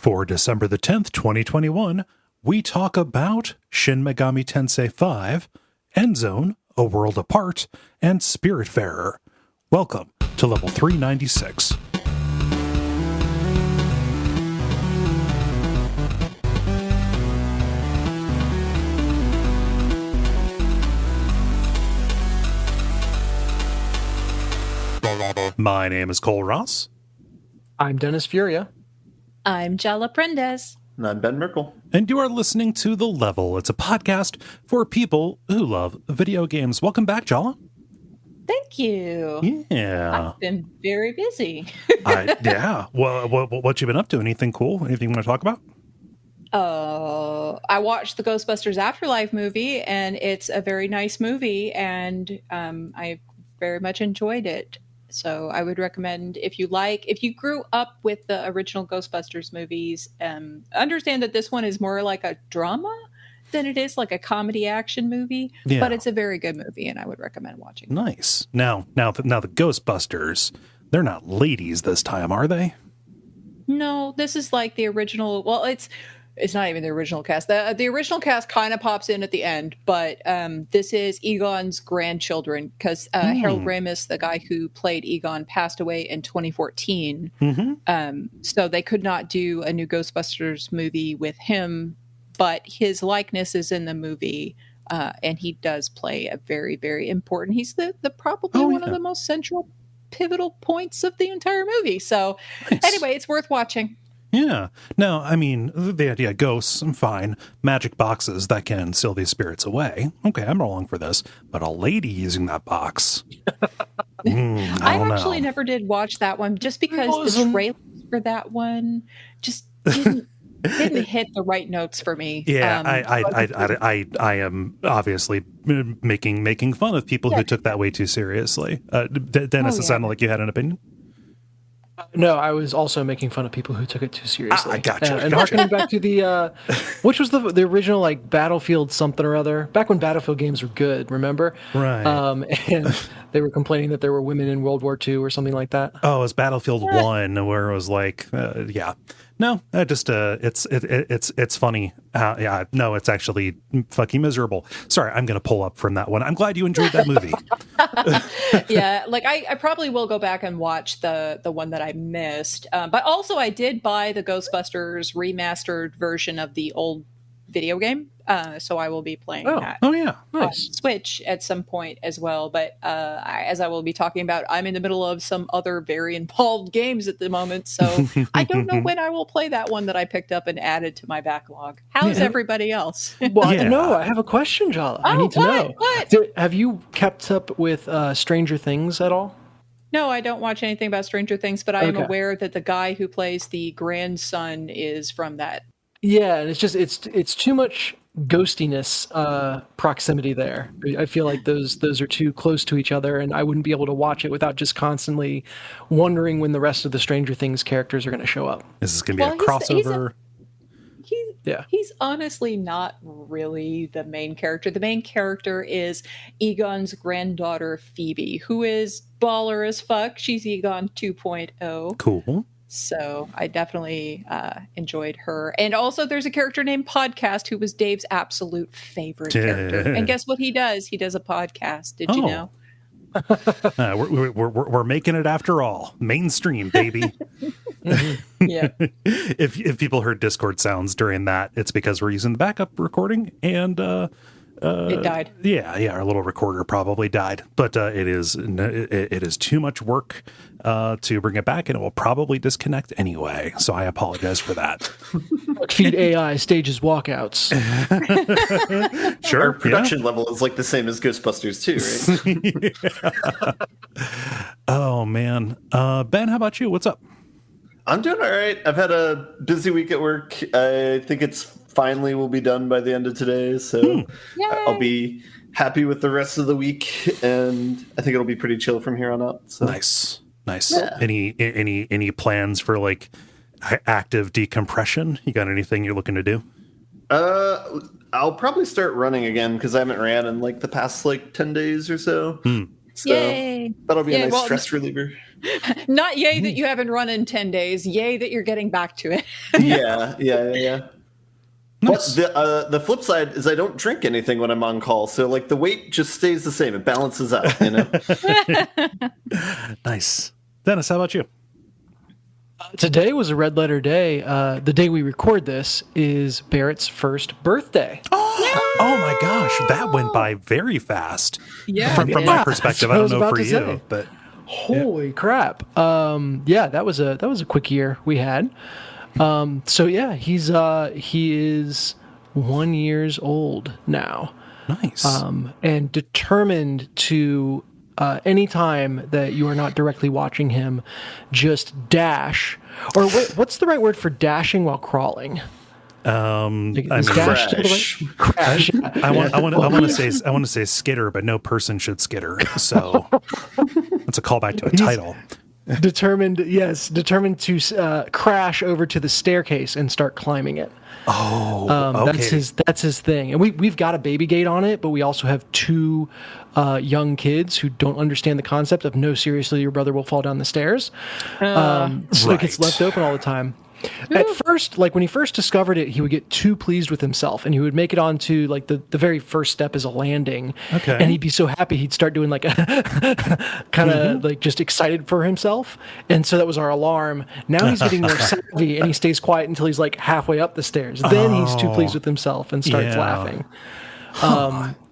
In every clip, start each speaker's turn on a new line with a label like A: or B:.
A: For December the 10th, 2021, we talk about Shin Megami Tensei 5, Endzone, A World Apart, and Spiritfarer. Welcome to Level 396. My name is Kole Ross.
B: I'm Dennis Furia.
C: I'm Jala Prendes.
D: And I'm Ben Merkel.
A: And you are listening to The Level. It's a podcast for people who love video games. Welcome back, Jala.
C: Thank you.
A: Yeah.
C: I've been very busy.
A: Yeah. Well, what you been up to? Anything cool? Anything you want to talk about?
C: I watched the Ghostbusters Afterlife movie, and it's a very nice movie, and I very much enjoyed it. So I would recommend, if you grew up with the original Ghostbusters movies, understand that this one is more like a drama than it is like a comedy action movie, but it's a very good movie, and I would recommend watching.
A: Nice. Now the Ghostbusters, they're not ladies this time, are they?
C: No, this is like the original. Well, it's not even the original cast. The original cast kind of pops in at the end, but this is Egon's grandchildren, because Harold Ramis, the guy who played Egon, passed away in 2014. Mm-hmm. So they could not do a new Ghostbusters movie with him, but his likeness is in the movie, and he does play a very, very important. He's the probably one of the most central, pivotal points of the entire movie. So anyway, it's worth watching.
A: Yeah. No, I mean, the idea, ghosts, I'm fine. Magic boxes that can seal these spirits away. Okay, I'm rolling for this. But a lady using that box. I
C: actually never did watch that one, just because the trailers for that one just didn't hit the right notes for me.
A: Yeah, I am obviously making fun of people who took that way too seriously. Dennis, it sounded like you had an opinion.
B: No, I was also making fun of people who took it too seriously.
A: I gotcha.
B: And harkening back to the, which was the original, like, Battlefield something or other, back when Battlefield games were good, remember?
A: Right.
B: And they were complaining that there were women in World War II or something like that.
A: Oh, it was Battlefield 1, where it was like, yeah. No, just it's funny. No, it's actually fucking miserable. Sorry, I'm gonna pull up from that one. I'm glad you enjoyed that movie.
C: Yeah, like I probably will go back and watch the one that I missed. But also, I did buy the Ghostbusters remastered version of the old video game, so I will be playing that.
A: Oh yeah,
B: nice.
C: Switch at some point as well. But as I will be talking about, I'm in the middle of some other very involved games at the moment, so I don't know when I will play that one that I picked up and added to my backlog. How's everybody else?
B: Well, no, I have a question, Jala. I need to know.
C: What?
B: Have you kept up with Stranger Things at all?
C: No, I don't watch anything about Stranger Things, but I am aware that the guy who plays the grandson is from that.
B: Yeah, and it's just it's too much ghostiness proximity there. I feel like those are too close to each other, and I wouldn't be able to watch it without just constantly wondering when the rest of the Stranger Things characters are going to show up.
A: This is going to be a crossover.
C: He's honestly not really the main character. The main character is Egon's granddaughter, Phoebe, who is baller as fuck. She's Egon 2.0.
A: Cool.
C: So I definitely enjoyed her. And also there's a character named Podcast who was Dave's absolute favorite character. And guess what he does? He does a podcast. Did you know?
A: We're making it after all. Mainstream, baby.
C: Yeah.
A: If people heard Discord sounds during that, it's because we're using the backup recording, and
C: it died.
A: Yeah, our little recorder probably died, but it is too much work to bring it back, and it will probably disconnect anyway. So I apologize for that.
B: Feed AI stages walkouts.
A: Sure,
D: our production level is like the same as Ghostbusters too,
A: right? Oh man, Ben, how about you? What's up?
D: I'm doing all right. I've had a busy week at work. I think it's finally will be done by the end of today, so I'll be happy with the rest of the week, and I think it'll be pretty chill from here on out. So.
A: Nice.
D: Yeah.
A: Any plans for like active decompression? You got anything you're looking to do?
D: I'll probably start running again because I haven't ran in like the past like 10 days or so. So
C: Yay.
D: that'll be a nice stress reliever.
C: Not yay that you haven't run in 10 days. Yay that you're getting back to it.
D: Yeah. Nice. But the flip side is I don't drink anything when I'm on call, so like the weight just stays the same. It balances out, you know.
A: Nice. Dennis, how about you?
B: Today was a red letter day. The day we record this is Barrett's first birthday.
A: Oh my gosh, that went by very fast.
C: Yeah.
A: From my perspective, I don't know for you, but
B: holy crap. That was a quick year we had. He is 1 year old now.
A: Nice.
B: And determined to anytime that you are not directly watching him, just dash. Or what's the right word for dashing while crawling?
D: Crash.
B: Crash.
A: I want to say skitter, but no person should skitter. So that's a callback to a title.
B: Determined to crash over to the staircase and start climbing it.
A: Okay.
B: That's his thing. And we've got a baby gate on it, but we also have two young kids who don't understand the concept of no, seriously, your brother will fall down the stairs. So it gets left open all the time. At first, like when he first discovered it, he would get too pleased with himself and he would make it onto like the very first step is a landing.
A: Okay.
B: And he'd be so happy he'd start doing like a kind of like just excited for himself. And so that was our alarm. Now he's getting more savvy and he stays quiet until he's like halfway up the stairs. Then he's too pleased with himself and starts laughing.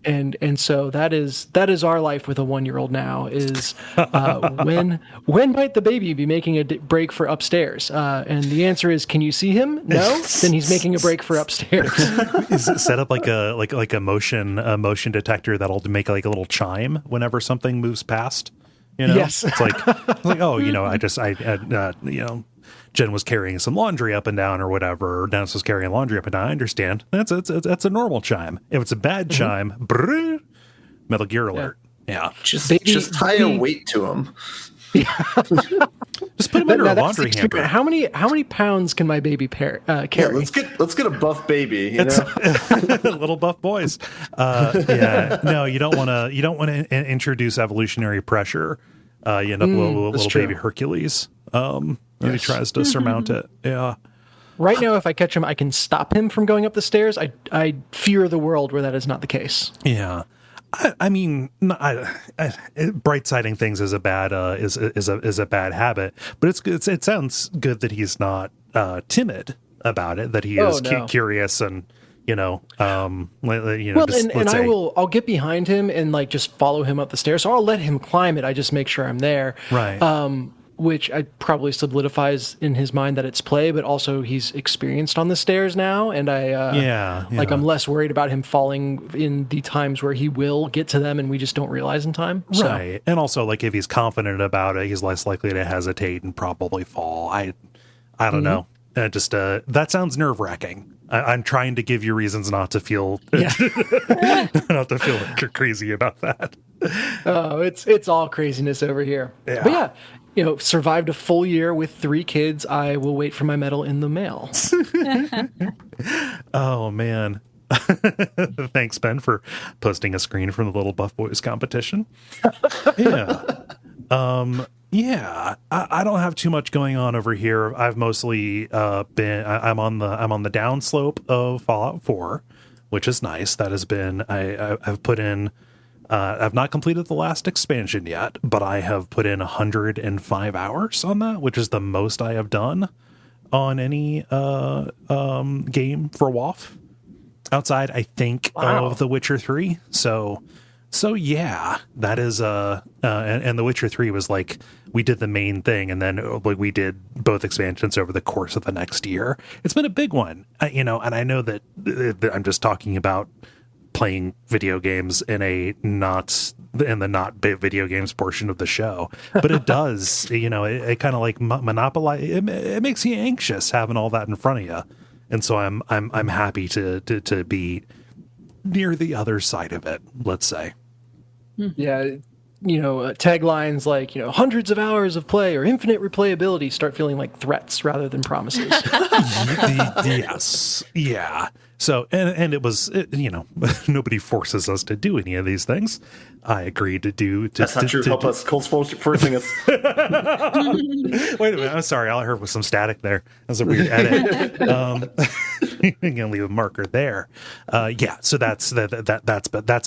B: And so that is our life with a 1 year old now is when might the baby be making a break for upstairs? And the answer is, can you see him? No. Then he's making a break for upstairs.
A: Is it set up like a motion detector that'll make like a little chime whenever something moves past? You know?
B: Yes.
A: It's like oh, Jen was carrying some laundry up and down or whatever. Or Dennis was carrying laundry up and down. I understand. That's a normal chime. If it's a bad chime, brrr, Metal Gear alert. Yeah.
D: Just tie a weight to him.
A: Just put him under a laundry hamper.
B: How many pounds can my baby carry?
D: Yeah, let's get a buff baby. You know?
A: Little buff boys. No, you don't want to introduce evolutionary pressure. Little baby Hercules. When he tries to surmount it. Yeah.
B: Right now, if I catch him, I can stop him from going up the stairs. I fear the world where that is not the case.
A: Yeah. I mean, bright siding things is a bad is a bad habit, but it sounds good that he's not timid about it. That he is curious and I'll get behind him and like just follow him up the stairs. So I'll let him climb it. I just make sure I'm there. Right.
B: Which I probably solidifies in his mind that it's play, but also he's experienced on the stairs now, and I'm less worried about him falling in the times where he will get to them and we just don't realize in time.
A: Right, and also like if he's confident about it, he's less likely to hesitate and probably fall. I don't know. That sounds nerve-wracking. I'm trying to give you reasons not to feel not to feel like you're crazy about that.
B: Oh, it's all craziness over here.
A: Yeah.
B: But yeah. Survived a full year with 3 kids. I will wait for my medal in the mail.
A: Oh, man. Thanks, Ben, for posting a screen from the Little Buff Boys competition. Yeah. I don't have too much going on over here. I've mostly I'm on the downslope of Fallout 4, which is nice. That has been I've put in I've not completed the last expansion yet, but I have put in 105 hours on that, which is the most I have done on any game for WoW outside, I think, of The Witcher 3. So yeah, that is and The Witcher 3 was like we did the main thing, and then we did both expansions over the course of the next year. It's been a big one, and I know that I'm just talking about playing video games in the not video games portion of the show, but it does, it kind of like monopolize. It makes you anxious having all that in front of you, and so I'm happy to be near the other side of it. Let's say,
B: yeah. Taglines like hundreds of hours of play or infinite replayability start feeling like threats rather than promises.
A: Yes, yeah. So, and it was, nobody forces us to do any of these things. I agreed to do.
D: That's not true. Help us. Cole's forcing us.
A: Wait a minute. I'm sorry. All I heard was some static there. That was a weird edit. I'm gonna leave a marker there. So that's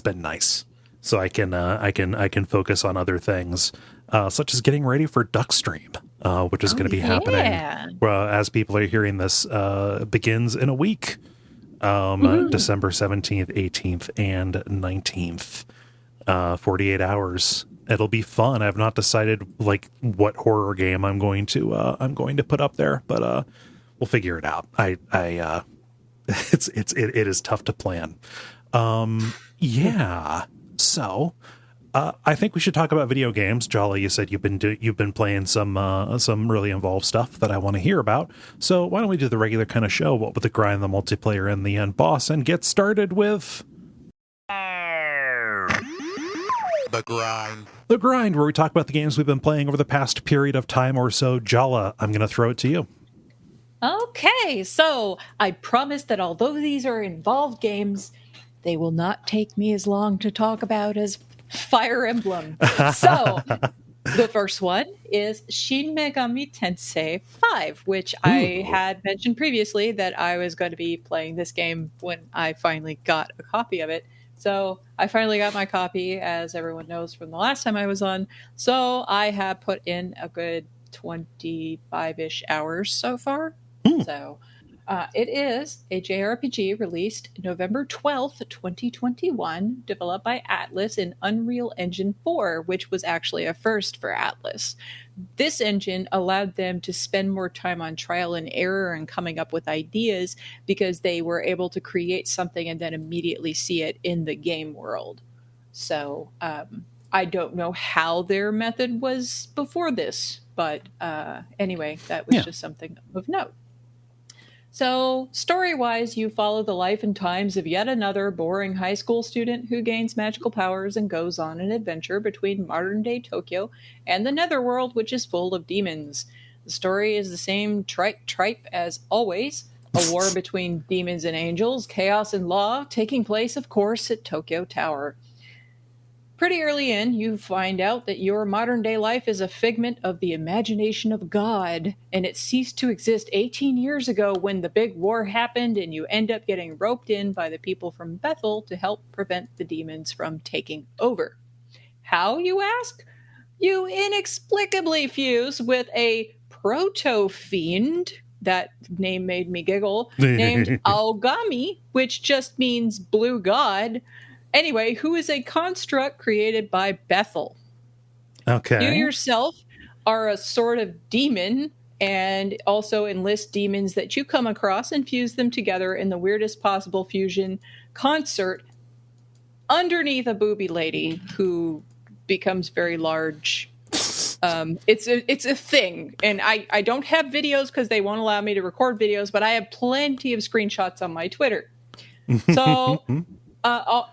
A: been nice. So I can focus on other things, such as getting ready for Duckstream, which is going to be happening as people are hearing this. Begins in a week. December 17th, 18th, and 19th. 48 hours. It'll be fun. I've not decided like what horror game I'm going to put up there, but we'll figure it out. It is tough to plan. So I think we should talk about video games. Jala, you said you've been playing some really involved stuff that I want to hear about. So why don't we do the regular kind of show, what with the grind, the multiplayer, and the end boss, and get started with The Grind, where we talk about the games we've been playing over the past period of time or so. Jala, I'm going to throw it to you.
C: Okay, so I promise that although these are involved games, they will not take me as long to talk about as Fire Emblem. So, the first one is Shin Megami Tensei 5, which I had mentioned previously that I was going to be playing this game when I finally got a copy of it. So I finally got my copy, as everyone knows from the last time I was on. So I have put in a good 25-ish hours so far. So it is a JRPG released November 12th, 2021, developed by Atlus in Unreal Engine 4, which was actually a first for Atlus. This engine allowed them to spend more time on trial and error and coming up with ideas because they were able to create something and then immediately see it in the game world. So I don't know how their method was before this, but anyway, that was just something of note. So, story-wise, you follow the life and times of yet another boring high school student who gains magical powers and goes on an adventure between modern-day Tokyo and the Netherworld, which is full of demons. The story is the same tripe as always, a war between demons and angels, chaos and law, taking place, of course, at Tokyo Tower. Pretty early in, you find out that your modern-day life is a figment of the imagination of God, and it ceased to exist 18 years ago when the big war happened, and you end up getting roped in by the people from Bethel to help prevent the demons from taking over. How, you ask? You inexplicably fuse with a proto-fiend, that name made me giggle, named Aogami, which just means blue god. Anyway, who is a construct created by Bethel.
A: Okay.
C: You yourself are a sort of demon and also enlist demons that you come across and fuse them together in the weirdest possible fusion concert underneath a booby lady who becomes very large. It's a thing. And I don't have videos because they won't allow me to record videos, but I have plenty of screenshots on my Twitter. So...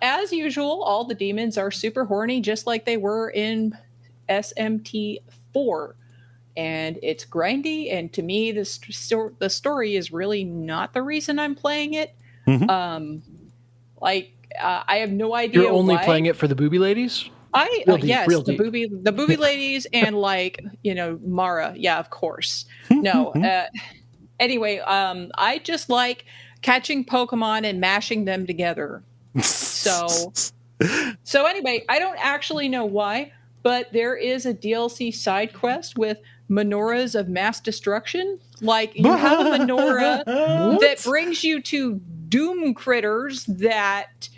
C: as usual, all the demons are super horny, just like they were in SMT4. And it's grindy, and to me, the story is really not the reason I'm playing it. I have no idea
B: You're only
C: why.
B: playing it for the booby ladies?
C: The booby ladies and Mara. Yeah, of course. No. Anyway, I just like catching Pokemon and mashing them together. So anyway, I don't actually know why, but there is a DLC side quest with menorahs of mass destruction. Like, you have a menorah that brings you to doom critters that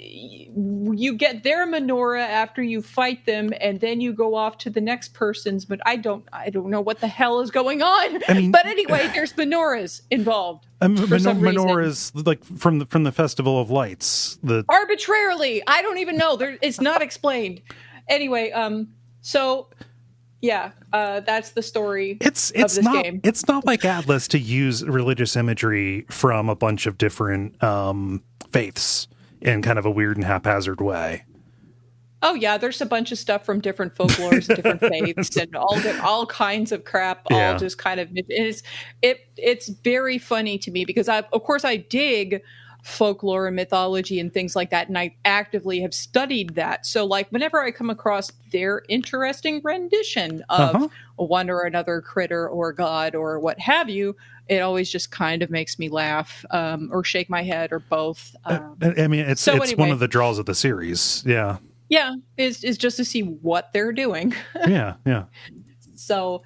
C: you get their menorah after you fight them, and then you go off to the next person's, but I don't know what the hell is going on. But anyway, there's menorahs involved.
A: Menorahs, like from the Festival of Lights.
C: Arbitrarily, I don't even know. It's not explained. Anyway, that's the story of this game.
A: It's not like Atlus to use religious imagery from a bunch of different faiths in kind of a weird and haphazard way.
C: Oh yeah, there's a bunch of stuff from different folklores, different faiths, and all kinds of crap. All
A: Yeah.
C: just kind of it's very funny to me because of course I dig folklore and mythology and things like that, and I actively have studied that. So like whenever I come across their interesting rendition of one or another critter or god or what have you, it always just kind of makes me laugh or shake my head or both.
A: I mean, it's
C: anyway,
A: one of the draws of the series. Yeah.
C: Yeah, is just to see what they're doing.
A: Yeah.
C: So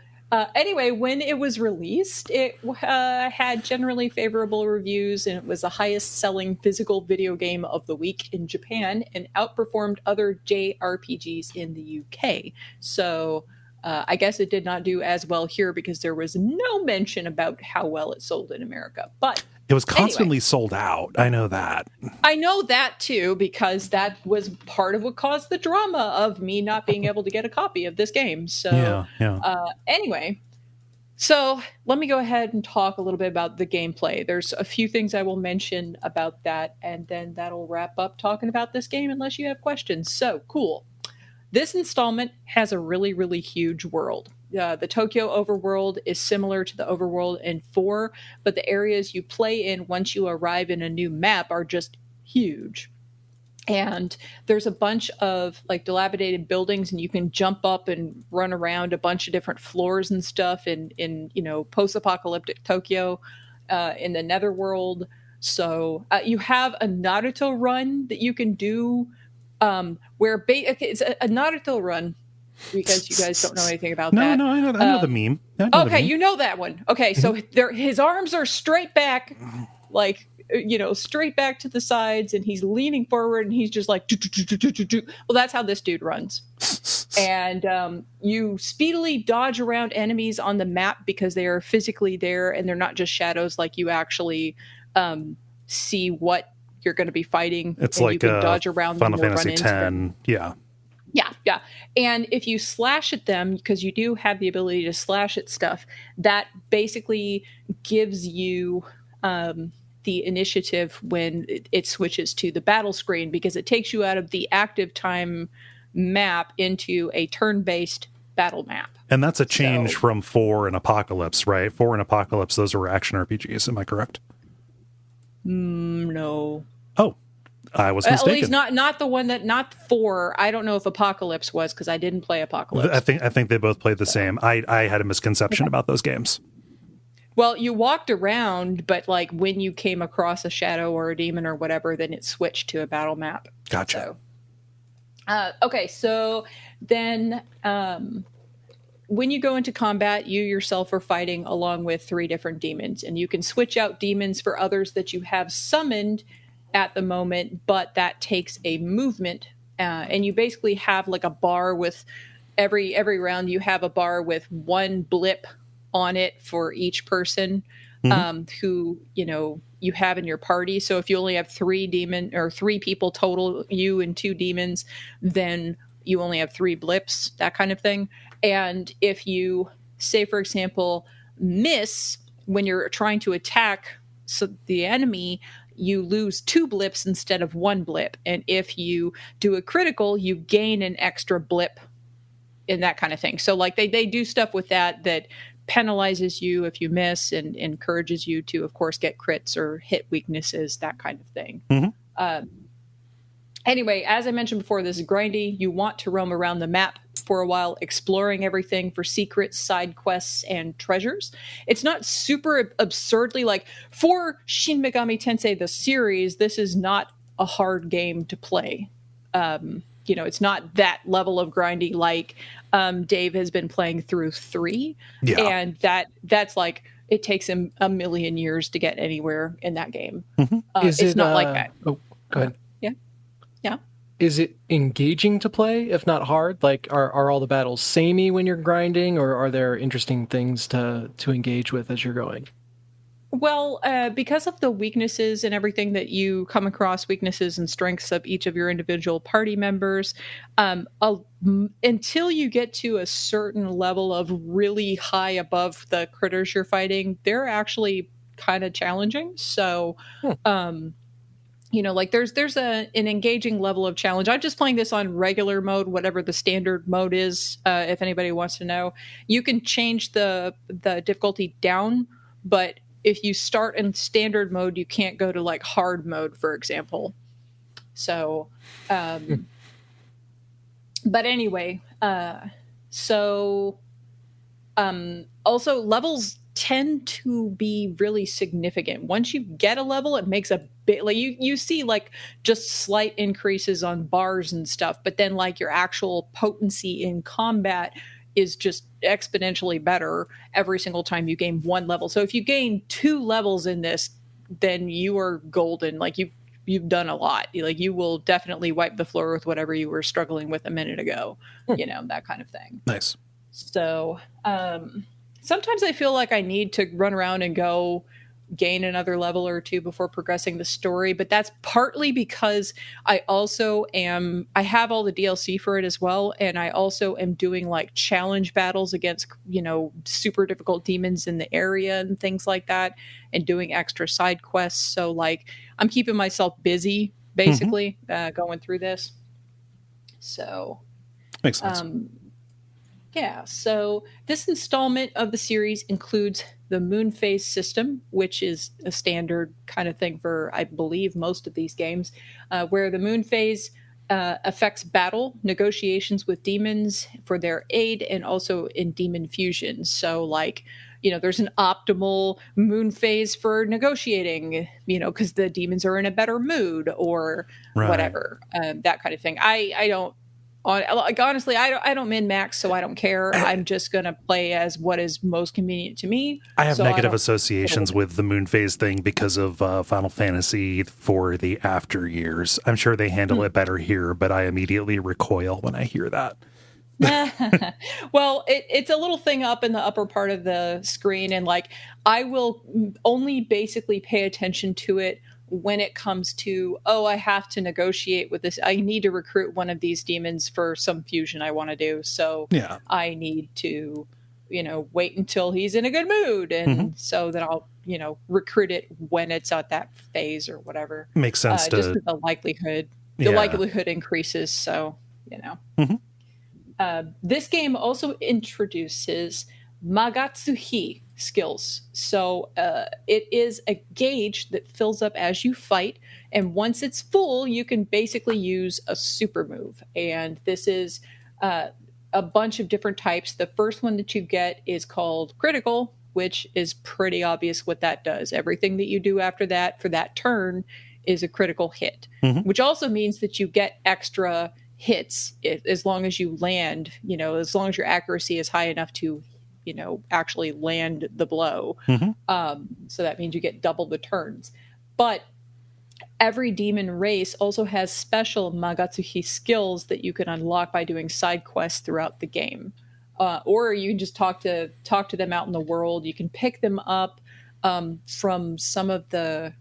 C: anyway, when it was released, it had generally favorable reviews, and it was the highest selling physical video game of the week in Japan and outperformed other JRPGs in the UK. So I guess it did not do as well here because there was no mention about how well it sold in America. But
A: it was constantly sold out. I know that.
C: I know that too, because that was part of what caused the drama of me not being able to get a copy of this game. So anyway, so let me go ahead and talk a little bit about the gameplay. There's a few things I will mention about that, and then that'll wrap up talking about this game unless you have questions. So cool. This installment has a really, really huge world. The Tokyo overworld is similar to the overworld in 4, but the areas you play in once you arrive in a new map are just huge. And there's a bunch of like dilapidated buildings, and you can jump up and run around a bunch of different floors and stuff in post-apocalyptic Tokyo in the Netherworld. So you have a Naruto run that you can do where it's a Naruto run. Because you guys don't know anything about that.
A: No, I know the meme.
C: You know that one. Okay, so his arms are straight back, like, straight back to the sides, and he's leaning forward, and he's just like, well, that's how this dude runs. And you speedily dodge around enemies on the map because they are physically there, and they're not just shadows. Like, you actually see what you're going to be fighting.
A: It's
C: and
A: like
C: you can dodge around
A: Final
C: them or
A: Fantasy
C: run into them. Yeah. And if you slash at them, because you do have the ability to slash at stuff, that basically gives you the initiative when it switches to the battle screen, because it takes you out of the active time map into a turn-based battle map.
A: And that's a change from 4 and Apocalypse, right? 4 and Apocalypse, those were action RPGs. Am I correct?
C: No.
A: Oh. I was mistaken.
C: At least not the one not 4. I don't know if Apocalypse was, because I didn't play Apocalypse.
A: I think they both played the same. I had a misconception about those games.
C: Well, you walked around, but like when you came across a shadow or a demon or whatever, then it switched to a battle map.
A: Gotcha.
C: So, okay, so then when you go into combat, you yourself are fighting along with 3 different demons, and you can switch out demons for others that you have summoned at the moment, but that takes a movement, and you basically have like a bar with every round. You have a bar with 1 blip on it for each person who you have in your party. So if you only have 3 people total, you and 2 demons, then you only have 3 blips, that kind of thing. And if you say, for example, miss when you're trying to attack the enemy, you lose 2 blips instead of 1 blip. And if you do a critical, you gain an extra blip and that kind of thing. So like they do stuff with that penalizes you if you miss and encourages you to, of course, get crits or hit weaknesses, that kind of thing. Anyway, as I mentioned before, this is grindy. You want to roam around the map for a while, exploring everything for secrets, side quests, and treasures. It's not super absurdly like for Shin Megami Tensei, the series, this is not a hard game to play. It's not that level of grindy like Dave has been playing through 3.
A: Yeah.
C: And that's like, it takes him a million years to get anywhere in that game. It's not like that.
B: Oh, go ahead.
C: Yeah.
B: Is it engaging to play, if not hard? Like, are all the battles samey when you're grinding, or are there interesting things to engage with as you're going?
C: Well, because of the weaknesses and everything that you come across, weaknesses and strengths of each of your individual party members, until you get to a certain level of really high above the critters you're fighting, they're actually kind of challenging. So like there's an engaging level of challenge. I'm just playing this on regular mode, whatever the standard mode is. If anybody wants to know, you can change the difficulty down, but if you start in standard mode, you can't go to like hard mode, for example. So, but anyway, also levels tend to be really significant. Once you get a level, it makes a bit, like you see like just slight increases on bars and stuff, but then like your actual potency in combat is just exponentially better every single time you gain one level. So if you gain 2 levels in this, then you are golden. Like you've done a lot. Like you will definitely wipe the floor with whatever you were struggling with a minute ago, that kind of thing.
A: Nice.
C: So sometimes I feel like I need to run around and go gain another level or 2 before progressing the story, but that's partly because I have all the DLC for it as well, and I also am doing like challenge battles against super difficult demons in the area and things like that, and doing extra side quests. So like I'm keeping myself busy basically going through this. So
A: makes sense.
C: Yeah, so this installment of the series includes the moon phase system, which is a standard kind of thing for, I believe, most of these games, where the moon phase affects battle, negotiations with demons for their aid, and also in demon fusion. So, like, there's an optimal moon phase for negotiating, because the demons are in a better mood or whatever, that kind of thing. I don't. Honestly, I don't min-max, so I don't care. I'm just going to play as what is most convenient to me.
A: I have negative associations with the moon phase thing because of Final Fantasy for the after years. I'm sure they handle it better here, but I immediately recoil when I hear that.
C: Well, it's a little thing up in the upper part of the screen, and like I will only basically pay attention to it when it comes to, I have to negotiate with this. I need to recruit one of these demons for some fusion I want to do. So I need to, wait until he's in a good mood. And so that I'll, recruit it when it's at that phase or whatever.
A: Makes sense.
C: Just the likelihood increases. So, this game also introduces Magatsuhi skills. So it is a gauge that fills up as you fight, and once it's full, you can basically use a super move. And this is a bunch of different types. The first one that you get is called critical, which is pretty obvious what that does. Everything that you do after that for that turn is a critical hit, which also means that you get extra hits as long as you land, as long as your accuracy is high enough to actually land the blow. So that means you get double the turns. But every demon race also has special Magatsuhi skills that you can unlock by doing side quests throughout the game. Or you can just talk to them out in the world. You can pick them up from some of the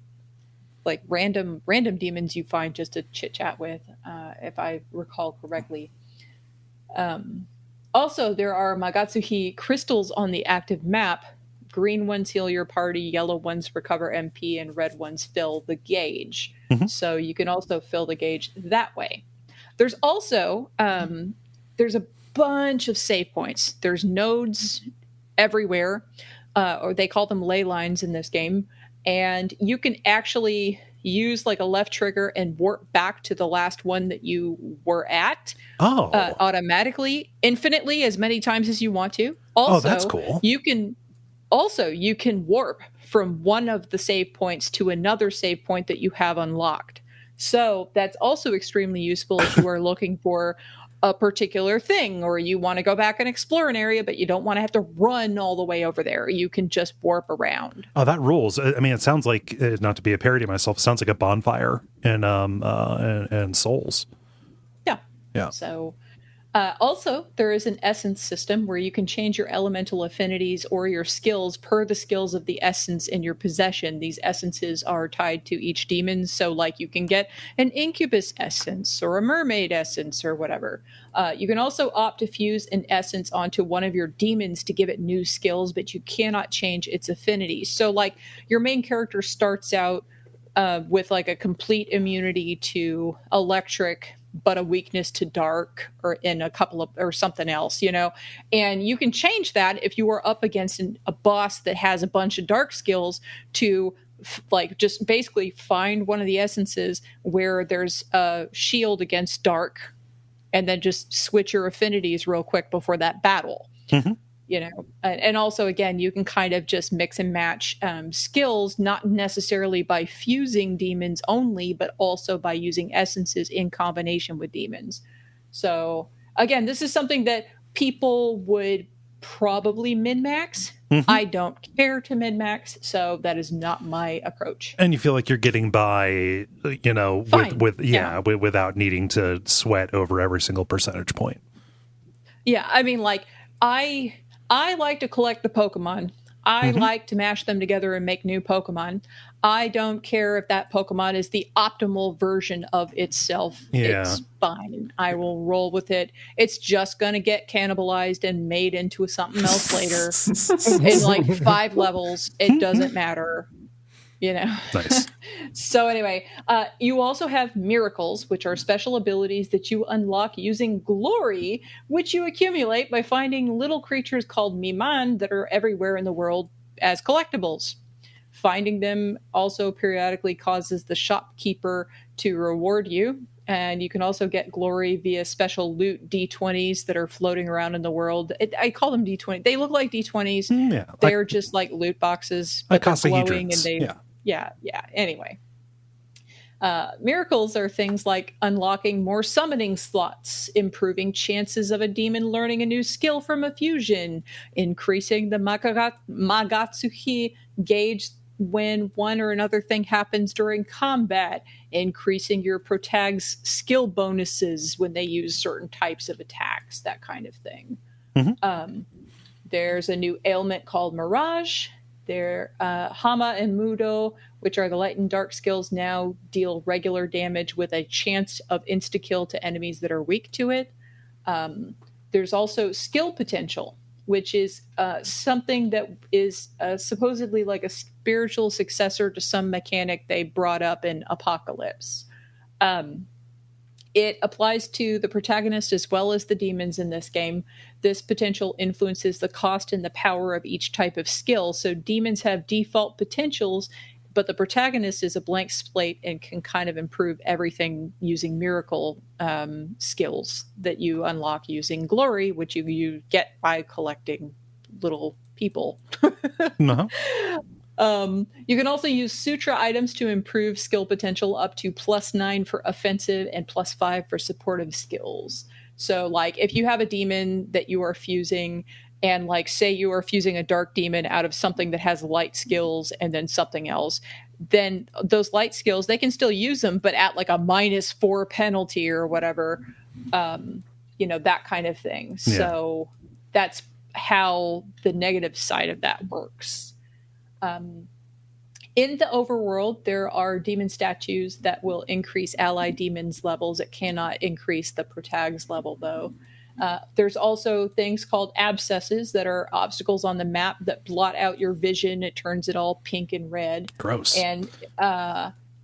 C: like random demons you find just to chit chat with, if I recall correctly. Also, there are Magatsuhi crystals on the active map. Green ones heal your party, yellow ones recover MP, and red ones fill the gauge. So you can also fill the gauge that way. There's also there's a bunch of save points. There's nodes everywhere, or they call them ley lines in this game, and you can actually use like a left trigger and warp back to the last one that you were at automatically, infinitely, as many times as you want to. Also,
A: that's cool.
C: You can warp from one of the save points to another save point that you have unlocked. So that's also extremely useful if you are looking for a particular thing, or you want to go back and explore an area, but you don't want to have to run all the way over there. You can just warp around.
A: Oh, that rules. I mean, it sounds like, not to be a parody of myself, it sounds like a bonfire in Souls. Yeah.
C: So also, there is an essence system where you can change your elemental affinities or your skills per the skills of the essence in your possession. These essences are tied to each demon. So like you can get an incubus essence or a mermaid essence or whatever. You can also opt to fuse an essence onto one of your demons to give it new skills, but you cannot change its affinities. So like your main character starts out with like a complete immunity to electric, but a weakness to dark, or in a couple of, or something else, and you can change that if you are up against a boss that has a bunch of dark skills to like just basically find one of the essences where there's a shield against dark, and then just switch your affinities real quick before that battle.
A: Mm-hmm.
C: And also, again, you can kind of just mix and match skills, not necessarily by fusing demons only, but also by using essences in combination with demons. So again, this is something that people would probably min-max.
A: Mm-hmm.
C: I don't care to min-max, so that is not my approach.
A: And you feel like you're getting by, without needing to sweat over every single percentage point.
C: Yeah, I mean, like, I like to collect the Pokemon. I like to mash them together and make new Pokemon. I don't care if that Pokemon is the optimal version of itself.
A: Yeah.
C: It's fine. I will roll with it. It's just going to get cannibalized and made into something else later. In like 5 levels, it doesn't matter.
A: Nice.
C: So anyway, you also have miracles, which are special abilities that you unlock using glory, which you accumulate by finding little creatures called Miman that are everywhere in the world as collectibles. Finding them also periodically causes the shopkeeper to reward you. And you can also get glory via special loot D20s that are floating around in the world. I call them D20. They look like D20s.
A: Yeah.
C: They're just like loot boxes, but they're glowing and they... Yeah. Anyway, miracles are things like unlocking more summoning slots, improving chances of a demon learning a new skill from a fusion, increasing the Magatsuki gauge when one or another thing happens during combat, increasing your protag's skill bonuses when they use certain types of attacks, that kind of thing.
A: Mm-hmm.
C: There's a new ailment called Mirage. Their Hama and Mudo, which are the light and dark skills, now deal regular damage with a chance of insta-kill to enemies that are weak to it. There's also skill potential, which is something that is supposedly like a spiritual successor to some mechanic they brought up in Apocalypse. It applies to the protagonist as well as the demons in this game. This potential influences the cost and the power of each type of skill. So demons have default potentials, but the protagonist is a blank slate and can kind of improve everything using miracle skills that you unlock using glory, which you get by collecting little people.
A: Uh-huh.
C: You can also use Sutra items to improve skill potential up to +9 for offensive and +5 for supportive skills. So, like, if you have a demon that you are fusing, and, like, say you are fusing a dark demon out of something that has light skills and then something else, then those light skills, they can still use them, but at, like, a -4 penalty or whatever, that kind of thing. Yeah. So that's how the negative side of that works. In the overworld, there are demon statues that will increase allied demons' levels. It cannot increase the protag's level, though. There's also things called abscesses that are obstacles on the map that blot out your vision. It turns it all pink and red.
A: Gross.
C: And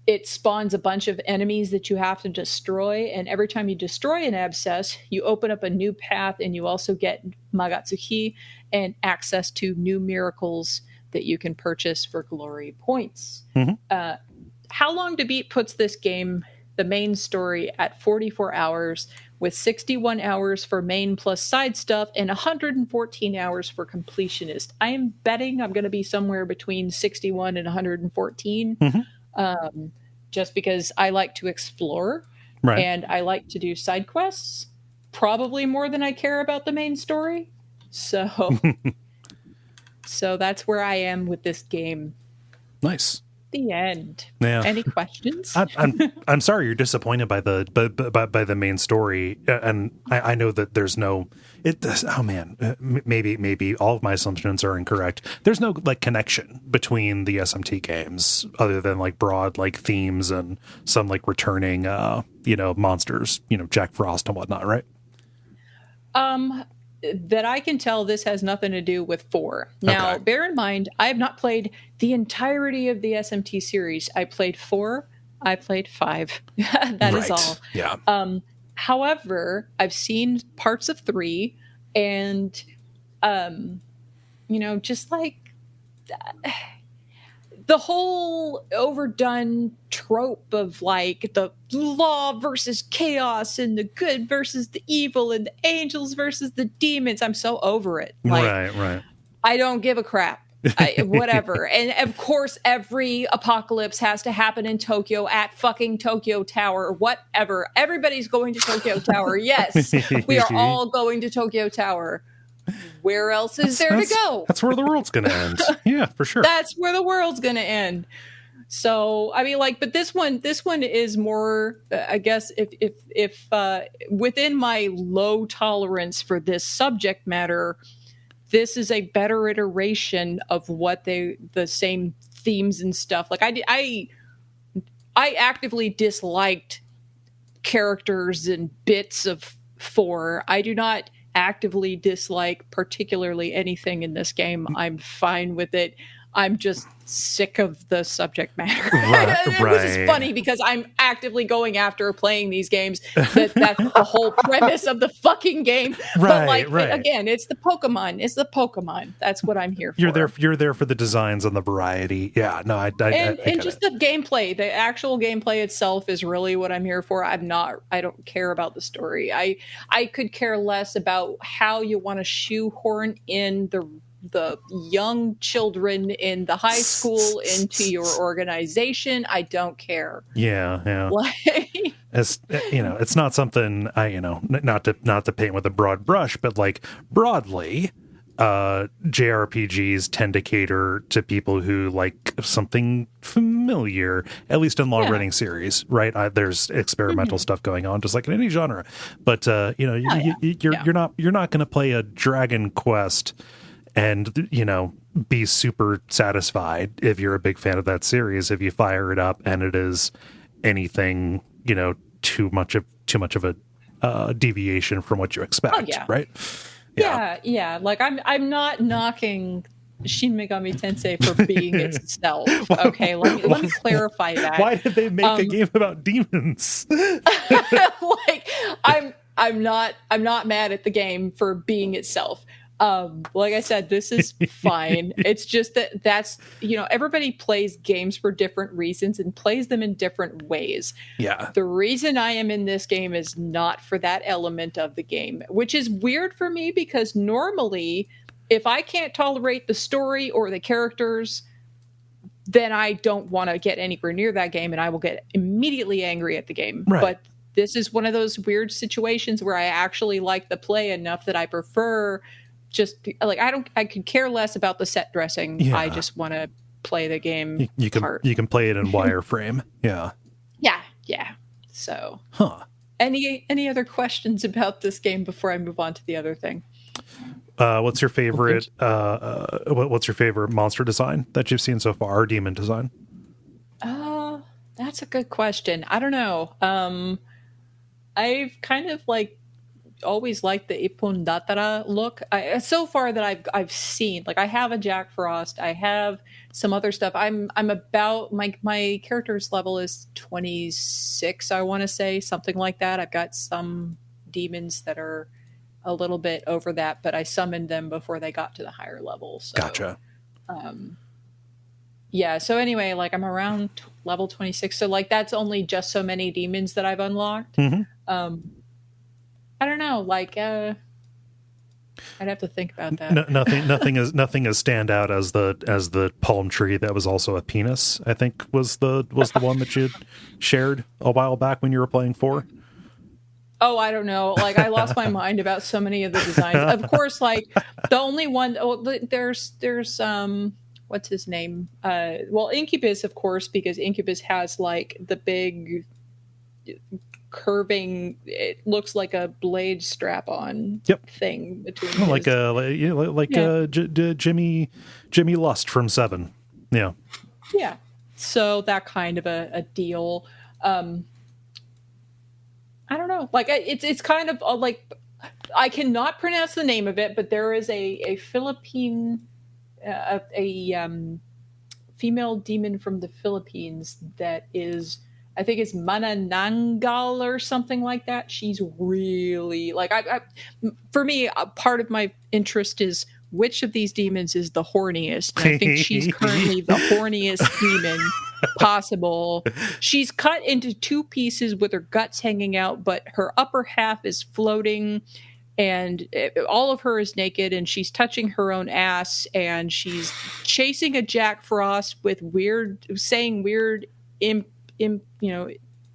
C: it spawns a bunch of enemies that you have to destroy. And every time you destroy an abscess, you open up a new path, and you also get Magatsuki and access to new miracles that you can purchase for glory points.
A: Mm-hmm.
C: How Long to Beat puts this game, the main story, at 44 hours, with 61 hours for main plus side stuff and 114 hours for completionist. I am betting I'm going to be somewhere between 61 and 114, just because I like to explore,
A: right,
C: and I like to do side quests, probably more than I care about the main story. So that's where I am with this game.
A: Nice.
C: The end.
A: Yeah.
C: Any questions?
A: I'm sorry you're disappointed by the main story, and I know that there's no. Maybe all of my assumptions are incorrect. There's no like connection between the SMT games other than like broad like themes and some like returning monsters, Jack Frost and whatnot, right?
C: that I can tell, this has nothing to do with 4. Now,
A: Okay.
C: bear in mind, I have not played the entirety of the SMT series. I played 4, I played 5. That is all.
A: Yeah.
C: However, I've seen parts of 3, and, just like the whole overdone trope of like the law versus chaos and the good versus the evil and the angels versus the demons. I'm so over it. Like,
A: Right.
C: I don't give a crap. Whatever. And of course, every apocalypse has to happen in Tokyo at fucking Tokyo Tower, whatever. Everybody's going to Tokyo Tower. Yes, we are all going to Tokyo Tower. Where else is there to go?
A: That's where the world's going to end. Yeah, for sure.
C: That's where the world's going to end. So, I mean, like, but this one is more, I guess, if within my low tolerance for this subject matter, this is a better iteration of what the same themes and stuff. Like, I actively disliked characters and bits of 4. I do not actively dislike particularly anything in this game. I'm fine with it. I'm just sick of the subject matter. Which is funny because I'm actively going after playing these games. That's the whole premise of the fucking game. But again, it's the Pokemon. It's the Pokemon. That's what I'm here for.
A: You're there for the designs and the variety. Yeah, no, I
C: just the gameplay. The actual gameplay itself is really what I'm here for. I don't care about the story. I could care less about how you want to shoehorn in the young children in the high school into your organization. I don't care.
A: Yeah. As it's not something not to paint with a broad brush, but like broadly, JRPGs tend to cater to people who like something familiar, at least in long-running series, right? There's experimental stuff going on, just like in any genre. But you're not going to play a Dragon Quest and be super satisfied if you're a big fan of that series if you fire it up and it is anything too much of a deviation from what you expect. Right?
C: Yeah. Like I'm not knocking Shin Megami Tensei for being itself. Okay, let me clarify that.
A: Why did they make a game about demons?
C: Like I'm not mad at the game for being itself. Like I said, this is fine. It's just that's everybody plays games for different reasons and plays them in different ways.
A: Yeah.
C: The reason I am in this game is not for that element of the game, which is weird for me because normally if I can't tolerate the story or the characters, then I don't want to get anywhere near that game and I will get immediately angry at the game.
A: Right.
C: But this is one of those weird situations where I actually like the play enough that I prefer just like I could care less about the set dressing.
A: Yeah.
C: I just want to play the game.
A: You can play it in wireframe. Yeah.
C: Yeah. So, any other questions about this game before I move on to the other thing?
A: What's your favorite? What's your favorite monster design that you've seen so far, or demon design?
C: That's a good question. I don't know. I've kind of always liked the Ippon Datara look. So far that I've seen, like I have a Jack Frost, I have some other stuff. I'm about my character's level is 26, I want to say, something like that. I've got some demons that are a little bit over that, but I summoned them before they got to the higher level. So,
A: gotcha.
C: Yeah. So anyway, like I'm around level 26. So like that's only just so many demons that I've unlocked.
A: Mm-hmm.
C: I don't know. Like, I'd have to think about that.
A: Nothing as stand out as the palm tree that was also a penis. I think was the one that you shared a while back when you were playing 4.
C: Oh, I don't know. Like I lost my mind about so many of the designs. Of course, like the only one. Oh, there's what's his name? Well, Incubus, of course, because Incubus has like the big curving, it looks like a blade strap-on thing between Jimmy
A: Lust from 7. Yeah
C: So that kind of a deal. I don't know, like it's kind of like I cannot pronounce the name of it, but there is a Philippine, female demon from the Philippines that is, I think it's Manananggal or something like that. She's really like, for me, a part of my interest is which of these demons is the horniest. And I think she's currently the horniest demon possible. She's cut into two pieces with her guts hanging out, but her upper half is floating, and all of her is naked, and she's touching her own ass, and she's chasing a Jack Frost with saying weird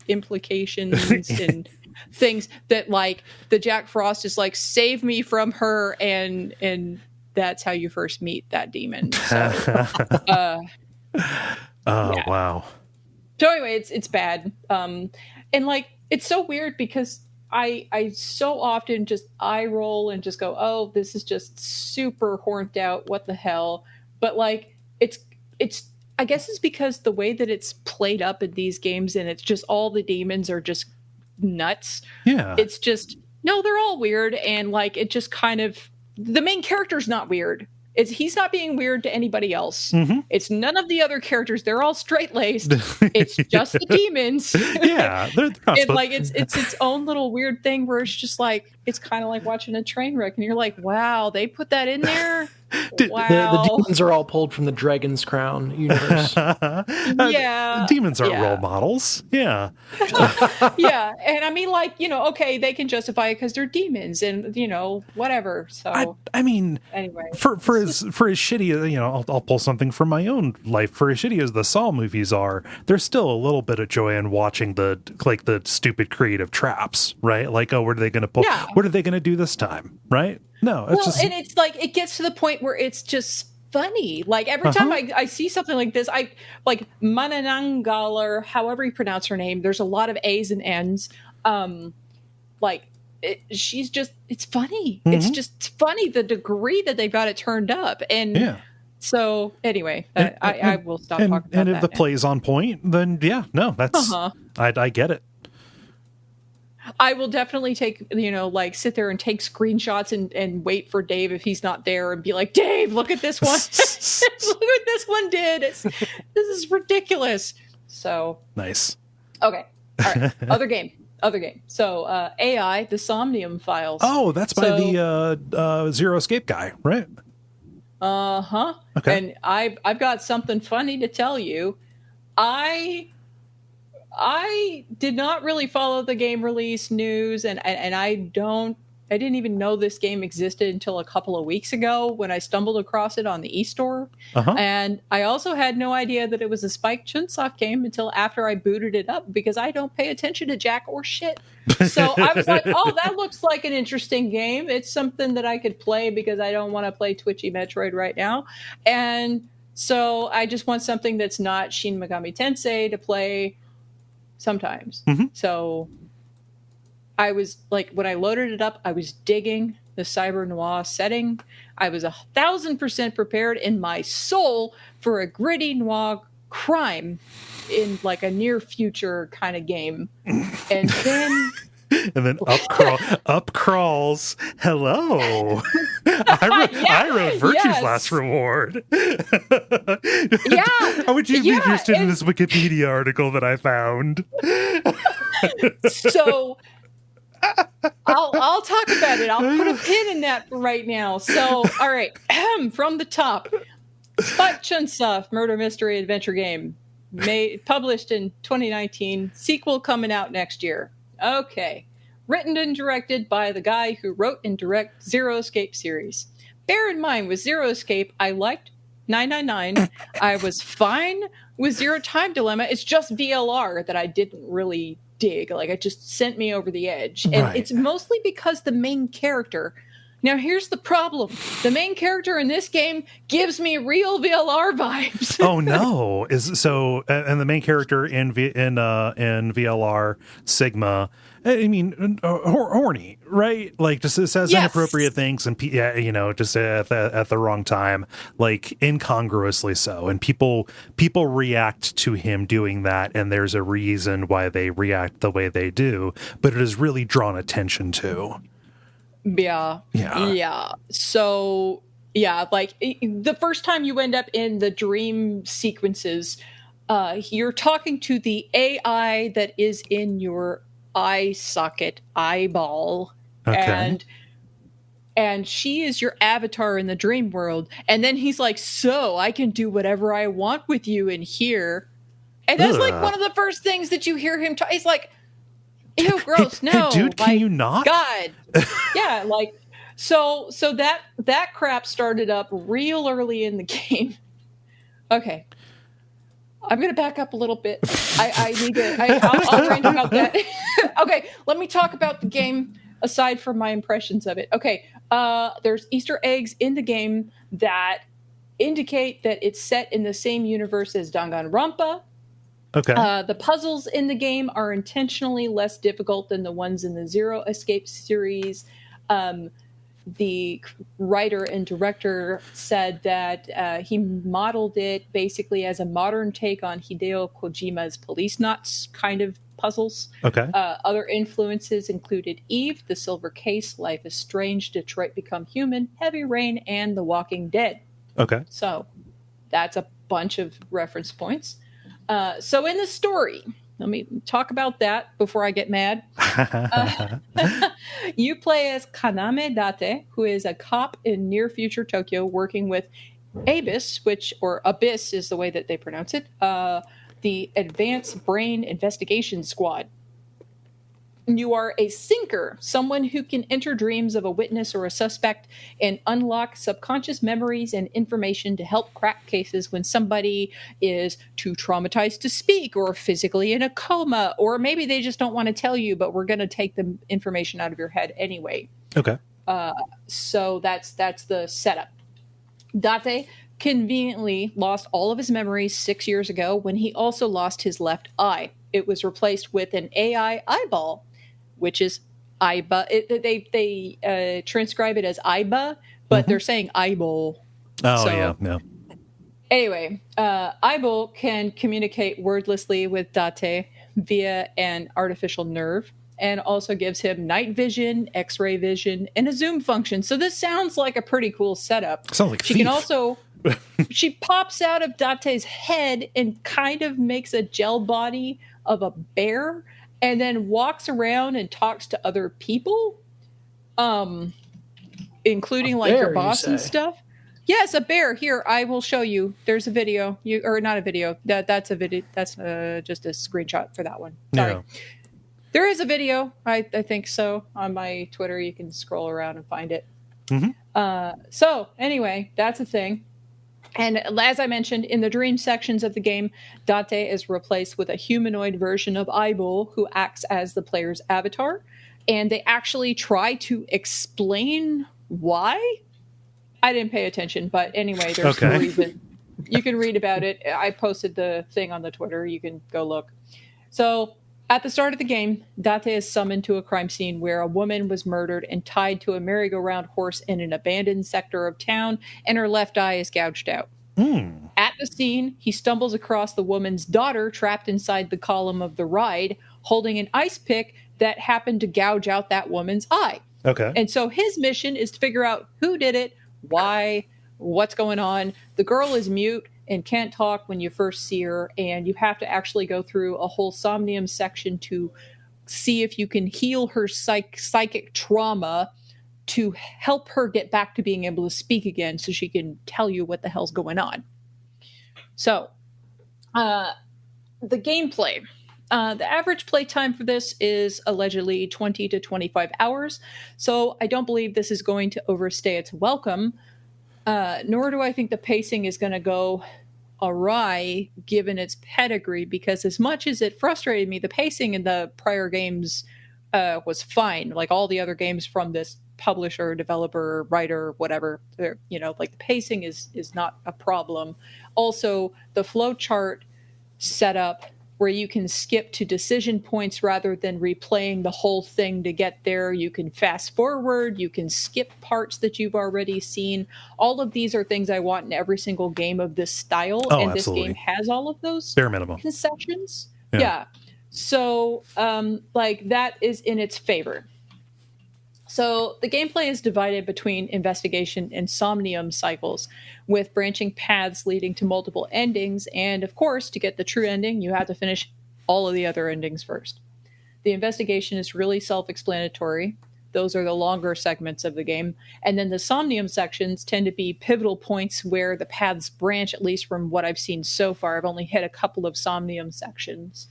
C: implications and things that, like, the Jack Frost is like, save me from her, and that's how you first meet that demon. So, yeah.
A: Wow.
C: So anyway, it's bad. And like, it's so weird because I so often just eye roll and just go, oh, this is just super horned out. What the hell? But like, it's I guess it's because the way that it's played up in these games, and it's just all the demons are just nuts.
A: Yeah.
C: It's just, no, they're all weird. And like, it just kind of, the main character's not weird. He's not being weird to anybody else.
A: Mm-hmm.
C: It's none of the other characters. They're all straight-laced. It's just the demons.
A: Yeah. They're not
C: it's its own little weird thing where it's just like, it's kind of like watching a train wreck, and you're like, wow, they put that in there? Wow.
B: The demons are all pulled from the Dragon's Crown universe.
C: Yeah.
A: Demons are role models. Yeah.
C: Yeah. And I mean, like, okay, they can justify it because they're demons and, whatever. So
A: I mean,
C: anyway,
A: for as shitty, I'll pull something from my own life. For as shitty as the Saw movies are, there's still a little bit of joy in watching the stupid creative traps, right? Like, oh, what are they going to pull?
C: Yeah.
A: What are they going to do this time? Right? No, it's
C: and it's like, it gets to the point where it's just funny. Like, every time I see something like this, I like Manananggal, or however you pronounce her name. There's a lot of A's and N's. She's just, it's funny.
A: Mm-hmm.
C: It's just funny, the degree that they've got it turned up. And
A: yeah.
C: So anyway, I will stop talking about that.
A: And if the play's on point, then yeah, no, that's I get it.
C: I will definitely take, sit there and take screenshots and wait for Dave if he's not there, and be like, Dave, look at this one. Look what this one did. This is ridiculous. So
A: nice.
C: Okay. All right. Other game. So AI, the Somnium files.
A: Oh, that's by the Zero Escape guy, right?
C: Uh-huh.
A: Okay.
C: And I've got something funny to tell you. I did not really follow the game release news, and I didn't even know this game existed until a couple of weeks ago when I stumbled across it on the eStore. And I also had no idea that it was a Spike Chunsoft game until after I booted it up, because I don't pay attention to jack or shit. So I was like, oh, that looks like an interesting game. It's something that I could play because I don't want to play Twitchy Metroid right now. And so I just want something that's not Shin Megami Tensei to play sometimes.
A: Mm-hmm.
C: So I was like, when I loaded it up, I was digging the cyber noir setting. I was 1,000% prepared in my soul for a gritty noir crime in like a near future kind of game. And then up crawls hello. I wrote Virtue's Last Reward.
A: Would you be interested in this Wikipedia article that I found?
C: So I'll talk about it. I'll put a pin in that right now. So, all right, from the top, Spike Chunsoft murder mystery adventure game, published in 2019, sequel coming out next year. Okay. Written and directed by the guy who wrote and directed Zero Escape series. Bear in mind, with Zero Escape, I liked 999. I was fine with Zero Time Dilemma. It's just VLR that I didn't really dig. Like, it just sent me over the edge. And it's mostly because the main character... Now, here's the problem. The main character in this game gives me real VLR vibes.
A: Oh, no. And the main character in VLR, Sigma, I mean, horny, right? Like, just says inappropriate things, and just at the wrong time, like incongruously so. And people react to him doing that, and there's a reason why they react the way they do, but it is really drawn attention to.
C: Yeah. So, yeah, like the first time you end up in the dream sequences, you're talking to the AI that is in your eye socket, eyeball.
A: Okay.
C: And she is your avatar in the dream world. And then he's like, so I can do whatever I want with you in here. And that's like one of the first things that you hear him talk. He's like, ew, gross. No,
A: hey, dude,
C: like,
A: can you not?
C: God. Yeah, like so that crap started up real early in the game. Okay. I'm gonna back up a little bit. I need to I'll rant about that. Okay, let me talk about the game aside from my impressions of it. Okay. There's Easter eggs in the game that indicate that it's set in the same universe as Danganronpa.
A: Okay.
C: The puzzles in the game are intentionally less difficult than the ones in the Zero Escape series. The writer and director said that he modeled it basically as a modern take on Hideo Kojima's Police Knots kind of puzzles.
A: Okay.
C: Other influences included Eve, The Silver Case, Life is Strange, Detroit Become Human, Heavy Rain, and The Walking Dead.
A: Okay.
C: So that's a bunch of reference points. So in the story, let me talk about that before I get mad. You play as Kaname Date, who is a cop in near future Tokyo working with ABIS, or Abyss is the way that they pronounce it, the Advanced Brain Investigation Squad. You are a sinker, someone who can enter dreams of a witness or a suspect and unlock subconscious memories and information to help crack cases when somebody is too traumatized to speak or physically in a coma, or maybe they just don't want to tell you, but we're going to take the information out of your head anyway.
A: Okay.
C: So that's the setup. Date conveniently lost all of his memories 6 years ago when he also lost his left eye. It was replaced with an AI eyeball, which is Iba. They transcribe it as Iba, but they're saying eyeball.
A: Oh,
C: so,
A: yeah.
C: Anyway, eyeball can communicate wordlessly with Date via an artificial nerve, and also gives him night vision, X-ray vision, and a zoom function. So this sounds like a pretty cool setup.
A: Sounds like
C: she
A: Thief.
C: can also she pops out of Date's head and kind of makes a gel body of a bear, and then walks around and talks to other people, including like your boss and stuff. Yes, a bear. Here, I will show you. There's a video. Or not a video. That's a video. That's just a screenshot for that one. Sorry.
A: Yeah.
C: There is a video. I think so. On my Twitter, you can scroll around and find it. So anyway, that's a thing. And as I mentioned, in the dream sections of the game, Date is replaced with a humanoid version of Eyeball who acts as the player's avatar. And they actually try to explain why. I didn't pay attention, but anyway, there's a reason. You can read about it. I posted the thing on the Twitter. You can go look. So at the start of the game, Date is summoned to a crime scene where a woman was murdered and tied to a merry-go-round horse in an abandoned sector of town, and her left eye is gouged out. At the scene, he stumbles across the woman's daughter trapped inside the column of the ride, holding an ice pick that happened to gouge out that woman's eye.
A: Okay.
C: And so his mission is to figure out who did it, why, what's going on. The girl is mute and can't talk when you first see her, and you have to actually go through a whole Somnium section to see if you can heal her psychic trauma to help her get back to being able to speak again so she can tell you what the hell's going on. So, the gameplay. The average play time for this is allegedly 20 to 25 hours, so I don't believe this is going to overstay its welcome, nor do I think the pacing is going to go awry given its pedigree, because as much as it frustrated me, the pacing in the prior games was fine. Like all the other games from this publisher, developer, writer, whatever, like the pacing is not a problem. Also, the flowchart setup where you can skip to decision points rather than replaying the whole thing to get there. You can fast forward, you can skip parts that you've already seen. All of these are things I want in every single game of this style, and
A: absolutely.
C: This game has all of those
A: bare minimum
C: concessions. Yeah. So, that is in its favor. So the gameplay is divided between investigation and somnium cycles, with branching paths leading to multiple endings. And of course, to get the true ending, you have to finish all of the other endings first. The investigation is really self-explanatory. Those are the longer segments of the game. And then the somnium sections tend to be pivotal points where the paths branch, at least from what I've seen so far. I've only hit a couple of somnium sections.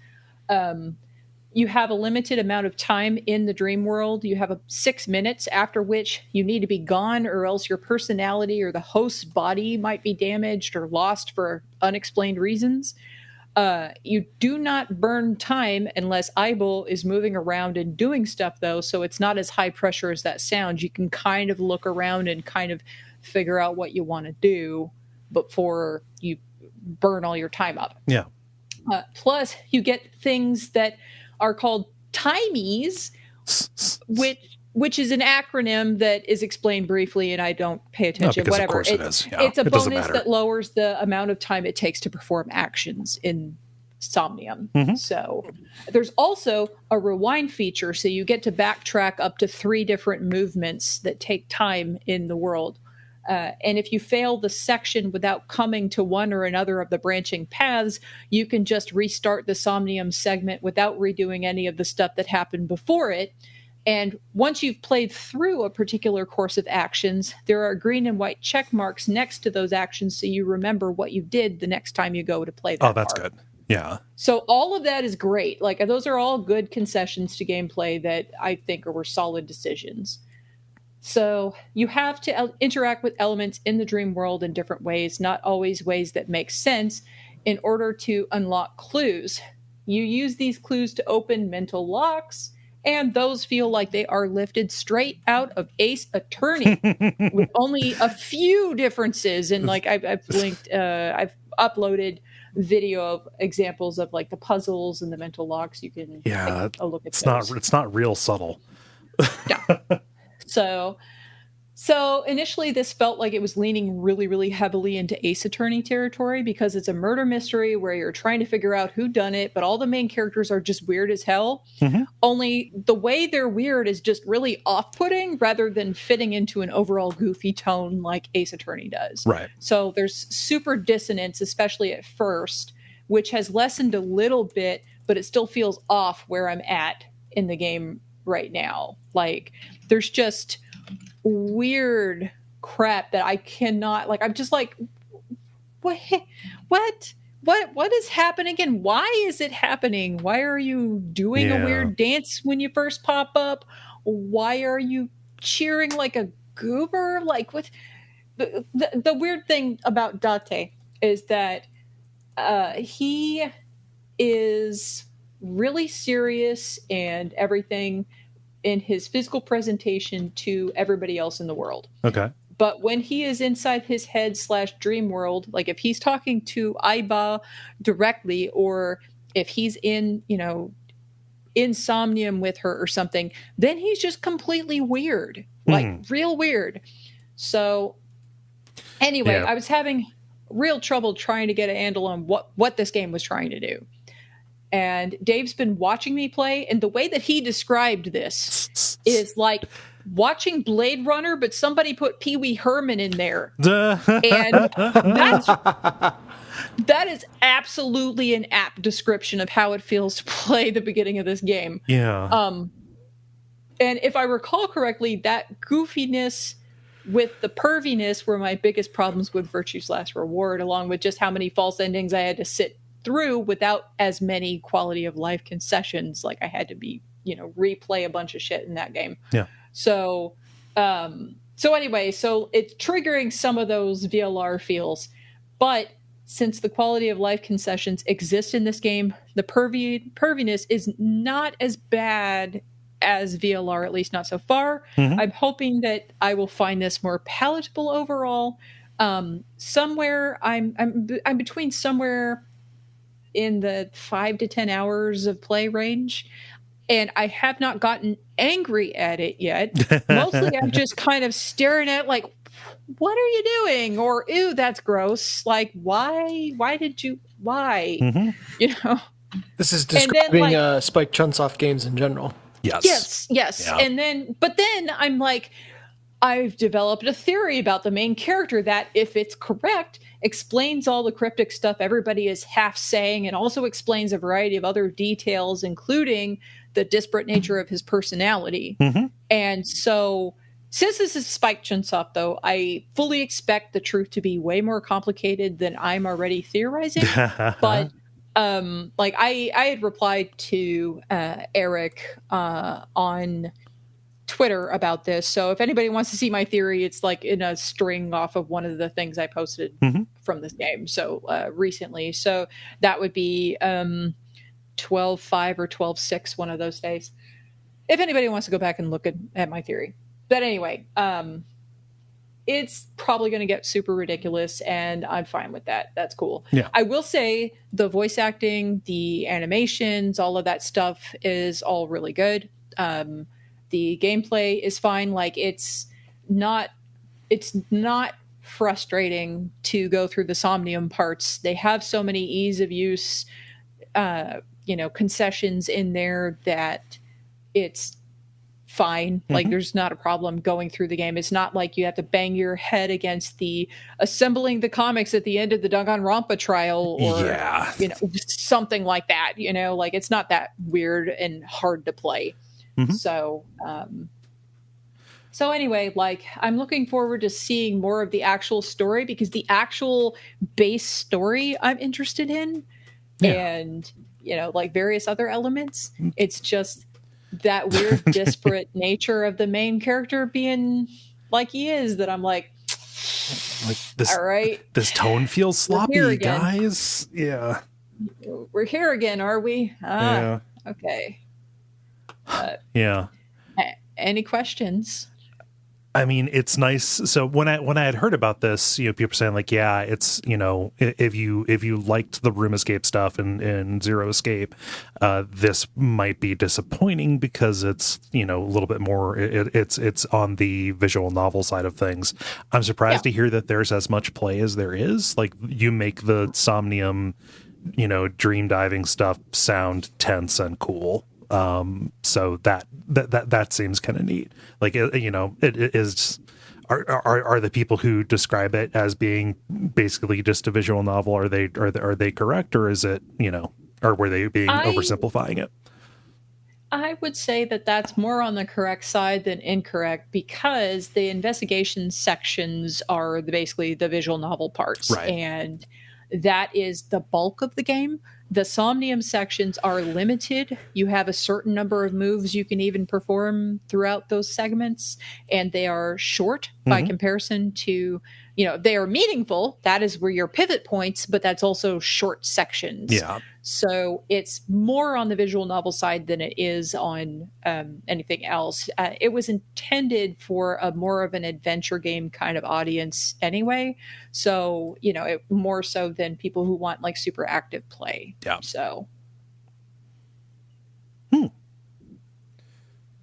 C: You have a limited amount of time in the dream world. You have 6 minutes, after which you need to be gone, or else your personality or the host's body might be damaged or lost for unexplained reasons. You do not burn time unless Eibel is moving around and doing stuff, though, so it's not as high pressure as that sounds. You can kind of look around and kind of figure out what you want to do before you burn all your time up.
A: Yeah.
C: Plus, you get things that are called timies, which is an acronym that is explained briefly, and I don't pay attention.
A: Because
C: whatever.
A: Of course it is. Yeah.
C: It's a
A: It doesn't
C: bonus
A: matter.
C: that lowers the amount of time it takes to perform actions in Somnium.
A: Mhm.
C: So there's also a rewind feature, so you get to backtrack up to 3 different movements that take time in the world. And if you fail the section without coming to one or another of the branching paths, you can just restart the Somnium segment without redoing any of the stuff that happened before it. And once you've played through a particular course of actions, there are green and white check marks next to those actions so you remember what you did the next time you go to play that.
A: Oh, that's
C: part.
A: good. Yeah.
C: So all of that is great. Like, those are all good concessions to gameplay that I think were solid decisions. So you have to interact with elements in the dream world in different ways, not always ways that make sense, in order to unlock clues. You use these clues to open mental locks, and those feel like they are lifted straight out of Ace Attorney, with only a few differences. And like I've linked, I've uploaded video of examples of like the puzzles and the mental locks. You can take a look at those.
A: It's not real subtle.
C: Yeah. So initially this felt like it was leaning really, really heavily into Ace Attorney territory, because it's a murder mystery where you're trying to figure out who done it, but all the main characters are just weird as hell. Mm-hmm. Only the way they're weird is just really off-putting rather than fitting into an overall goofy tone like Ace Attorney does.
A: Right.
C: So there's super dissonance, especially at first, which has lessened a little bit, but it still feels off where I'm at in the game right now. Like, there's just weird crap that I cannot, like, I'm just like, what is happening, and why is it happening? Why are you doing a weird dance when you first pop up? Why are you cheering like a goober? Like, what? The weird thing about Date is that he is really serious and everything in his physical presentation to everybody else in the world. Okay. But when he is inside his head / dream world, like if he's talking to Aiba directly, or if he's in, in Somnium with her or something, then he's just completely weird, like real weird. So anyway, I was having real trouble trying to get a handle on what this game was trying to do. And Dave's been watching me play, and the way that he described this is like watching Blade Runner, but somebody put Pee Wee Herman in there. And that is absolutely an apt description of how it feels to play the beginning of this game. Yeah. And if I recall correctly, that goofiness with the perviness were my biggest problems with Virtue's Last Reward, along with just how many false endings I had to sit through without as many quality of life concessions. Like, I had to be, replay a bunch of shit in that game. Yeah. So anyway, so it's triggering some of those VLR feels, but since the quality of life concessions exist in this game, the perviness is not as bad as VLR, at least not so far. Mm-hmm. I'm hoping that I will find this more palatable overall. Somewhere I'm between somewhere in the 5 to 10 hours of play range, and I have not gotten angry at it yet. Mostly I'm just kind of staring at, like, what are you doing? Or, ew, that's gross. Like, why? Mm-hmm.
B: This is describing Spike Chunsoft games in general.
C: Yes.
A: Yeah.
C: But then I'm like, I've developed a theory about the main character that, if it's correct, explains all the cryptic stuff everybody is half saying, and also explains a variety of other details, including the disparate nature of his personality.
A: Mm-hmm.
C: And so, since this is Spike Chunsoft, though, I fully expect the truth to be way more complicated than I'm already theorizing. But like I had replied to Eric on Twitter about this. So if anybody wants to see my theory, it's like in a string off of one of the things I posted from this game. So recently, so that would be 12.5 or 12.6, one of those days. If anybody wants to go back and look at my theory. But anyway, it's probably going to get super ridiculous, and I'm fine with that. That's cool.
A: Yeah.
C: I will say the voice acting, the animations, all of that stuff is all really good. The gameplay is fine. Like it's not frustrating to go through the Somnium parts. They have so many ease of use, concessions in there that it's fine. Like there's not a problem going through the game. It's not like you have to bang your head against the assembling the comics at the end of the Danganronpa trial or something like that. Like it's not that weird and hard to play. So anyway, like I'm looking forward to seeing more of the actual story, because the actual base story I'm interested in, and like various other elements. It's just that weird disparate nature of the main character being like he is that I'm like
A: this,
C: all right,
A: this tone feels sloppy, guys. Yeah,
C: we're here again, are we? Okay. Any questions?
A: I mean, it's nice. So when I had heard about this, people saying like, yeah, it's, if you liked the Room Escape stuff and Zero Escape, this might be disappointing because it's, a little bit more, it's on the visual novel side of things. I'm surprised to hear that there's as much play as there is. Like, you make the Somnium, dream diving stuff sound tense and cool. So that seems kind of neat. Like, it is, are the people who describe it as being basically just a visual novel, are they correct, or is it, or were they being oversimplifying it?
C: I would say that that's more on the correct side than incorrect, because the investigation sections are basically the visual novel parts.
A: Right.
C: And that is the bulk of the game. The Somnium sections are limited. You have a certain number of moves you can even perform throughout those segments, and they are short by comparison to, they are meaningful. That is where your pivot points, but that's also short sections.
A: Yeah.
C: So it's more on the visual novel side than it is on anything else. It was intended for a more of an adventure game kind of audience anyway. So, it more so than people who want like super active play.
A: Yeah.
C: So.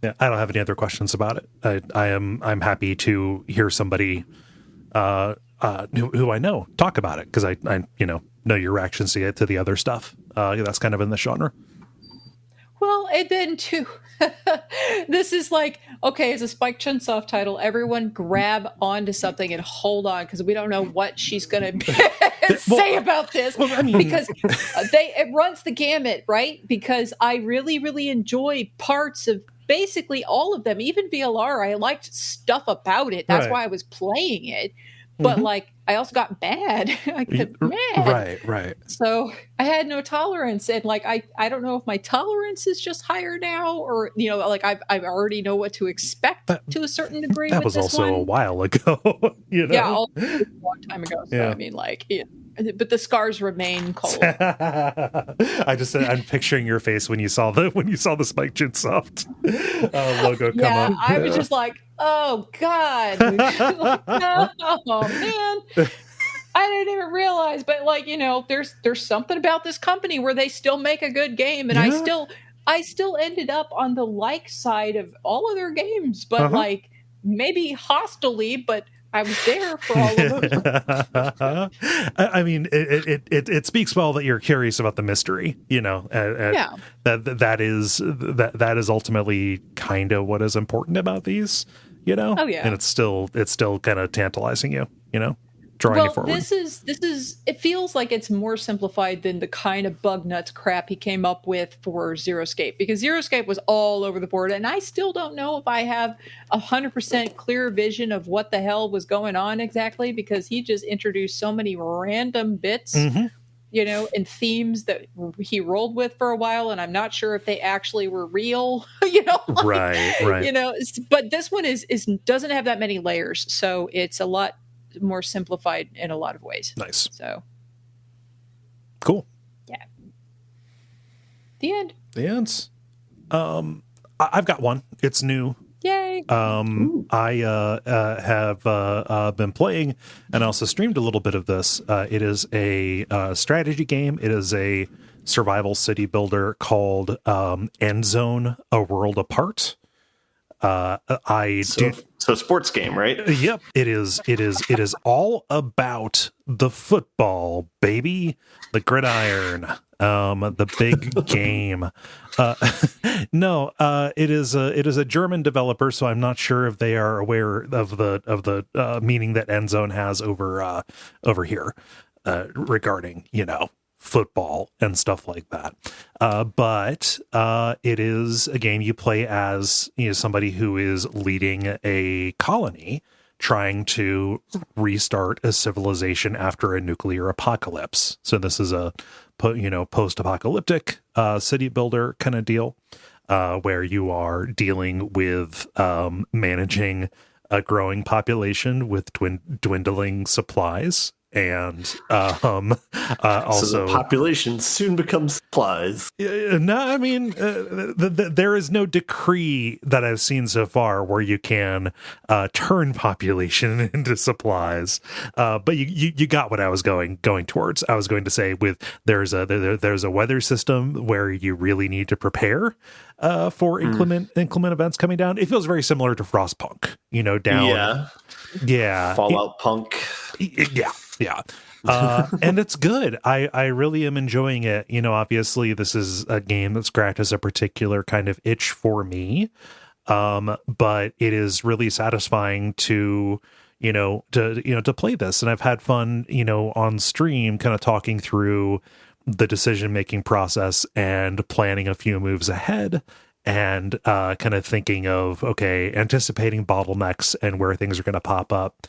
A: Yeah, I don't have any other questions about it. I'm happy to hear somebody who I know talk about it, because I know your reactions to the other stuff. That's kind of in the genre.
C: Well, and then too, this is like, okay, it's a Spike Chunsoft title. Everyone grab onto something and hold on, because we don't know what she's going to say about this. Well, I mean, because it runs the gamut, right? Because I really, really enjoy parts of basically all of them. Even VLR, I liked stuff about it. That's why I was playing it. But like, I also got mad. I got mad.
A: Right.
C: So I had no tolerance, and like I don't know if my tolerance is just higher now, or like I already know what to expect to a certain degree.
A: That was also a while ago.
C: Yeah, a long time ago. So I mean, like, but the scars remain, Kole.
A: I'm picturing your face when you saw the Spike Chunsoft logo come up.
C: I was just like, oh God, oh man. I didn't even realize, but like, there's something about this company where they still make a good game, and I still ended up on the like side of all of their games, but like maybe hostilely, but I was there for all of them.
A: I mean, it speaks well that you're curious about the mystery,
C: Yeah.
A: that is ultimately kind of what is important about these,
C: Oh, yeah.
A: and it's still kind of tantalizing you, drawing you forward.
C: This is it feels like it's more simplified than the kind of bug nuts crap he came up with for Zero Escape, because Zero Escape was all over the board, and I still don't know if I have 100% clear vision of what the hell was going on exactly, because he just introduced so many random bits, and themes that he rolled with for a while, and I'm not sure if they actually were real,
A: right.
C: But this one is doesn't have that many layers, so it's a lot more simplified in a lot of ways.
A: Nice.
C: So
A: cool.
C: Yeah. The end.
A: The ends. I've got one. It's new.
C: Yay.
A: I have been playing and also streamed a little bit of this. It is a strategy game. It is a survival city builder called Endzone: A World Apart.
D: So sports game, right?
A: Yep, it is all about the football, baby, the gridiron, the big game. No, it is a German developer, so I'm not sure if they are aware of the meaning that Endzone has over here regarding football and stuff like that. But it is a game you play as somebody who is leading a colony trying to restart a civilization after a nuclear apocalypse. So this is a post-apocalyptic city builder kind of deal, where you are dealing with managing a growing population with dwindling supplies. And also,
D: so the population soon becomes supplies.
A: No, I mean, there is no decree that I've seen so far where you can turn population into supplies. But you got what I was going towards. I was going to say there's a weather system where you really need to prepare for inclement events coming down. It feels very similar to Frostpunk, down. Yeah.
D: Fallout Punk.
A: Yeah. And it's good. I really am enjoying it. Obviously this is a game that scratches a particular kind of itch for me. But it is really satisfying to play this. And I've had fun, on stream kind of talking through the decision-making process and planning a few moves ahead. And kind of thinking of, anticipating bottlenecks and where things are going to pop up,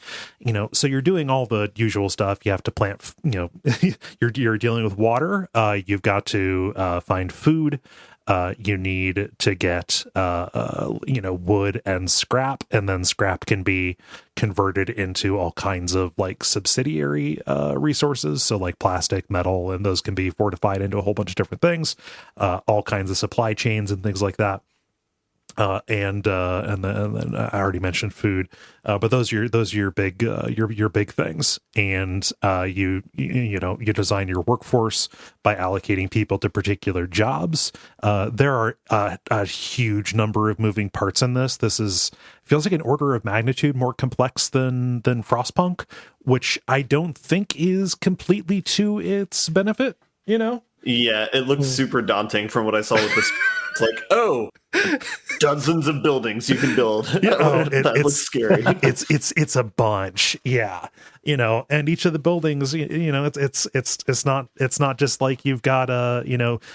A: so you're doing all the usual stuff. You have to plant, you're dealing with water. You've got to find food. You need to get, wood and scrap, and then scrap can be converted into all kinds of like subsidiary resources. So like plastic, metal, and those can be fortified into a whole bunch of different things, all kinds of supply chains and things like that. And then I already mentioned food, but those are your big things. And you design your workforce by allocating people to particular jobs. There are a huge number of moving parts in this. Feels like an order of magnitude more complex than Frostpunk, which I don't think is completely to its benefit.
D: Yeah, it looks super daunting from what I saw with this. It's like, dozens of buildings you can build. That looks scary.
A: It's a bunch, yeah. And each of the buildings, it's not just like you've got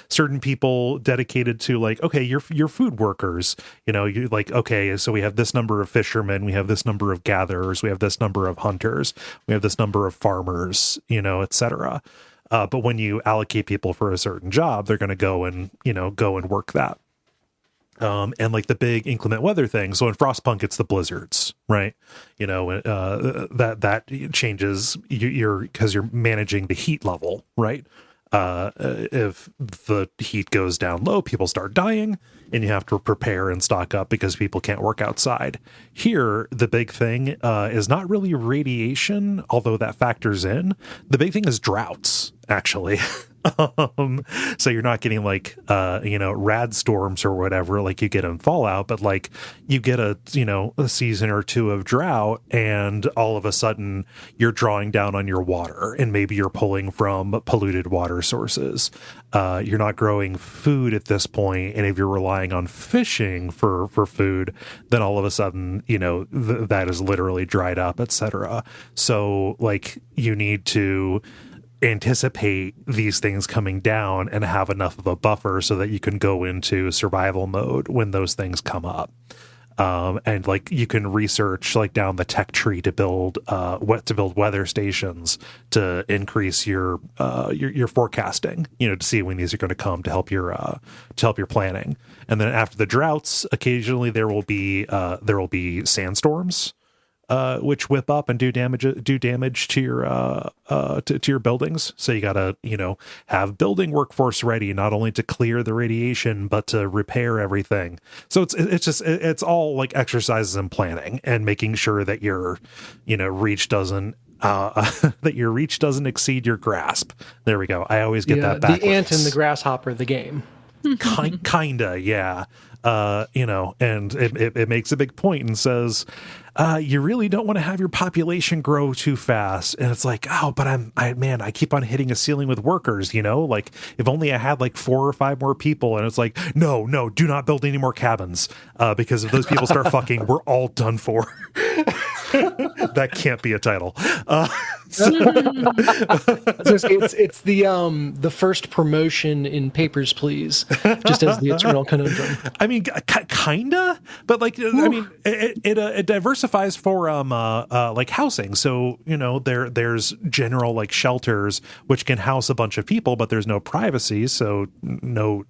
A: certain people dedicated to like, your food workers. You like, so we have this number of fishermen, we have this number of gatherers, we have this number of hunters, we have this number of farmers, etc. But when you allocate people for a certain job, they're going to go and work that. And like the big inclement weather thing. So in Frostpunk, it's the blizzards, right? That changes because you're managing the heat level, right? If the heat goes down low, people start dying, and you have to prepare and stock up because people can't work outside. Here, the big thing is not really radiation, although that factors in. The big thing is droughts, actually. So you're not getting like rad storms or whatever like you get in Fallout, but like you get a season or two of drought, and all of a sudden you're drawing down on your water, and maybe you're pulling from polluted water sources. You're not growing food at this point, and if you're relying on fishing for food, then all of a sudden that is literally dried up, etc. So like you need to anticipate these things coming down and have enough of a buffer so that you can go into survival mode when those things come up. And like you can research like down the tech tree to build weather stations to increase your forecasting, to see when these are going to come to help your planning. And then after the droughts, occasionally there will be sandstorms, which whip up and do damage to your buildings. So you gotta have building workforce ready, not only to clear the radiation but to repair everything. So it's all like exercises in planning and making sure that your reach doesn't that your reach doesn't exceed your grasp. There we go. I always get that backwards.
B: The ant and the grasshopper, the game.
A: Kinda, yeah. And it makes a big point and says, you really don't want to have your population grow too fast. And it's like, oh, but I keep on hitting a ceiling with workers, like if only I had like 4 or 5 more people. And it's like, no, do not build any more cabins, because if those people start fucking, we're all done for. That can't be a title.
B: It's the first promotion in Papers, Please, just as the eternal conundrum.
A: I mean, kinda, but like, I mean, it diversifies for like housing. So there's general like shelters which can house a bunch of people, but there's no privacy, so no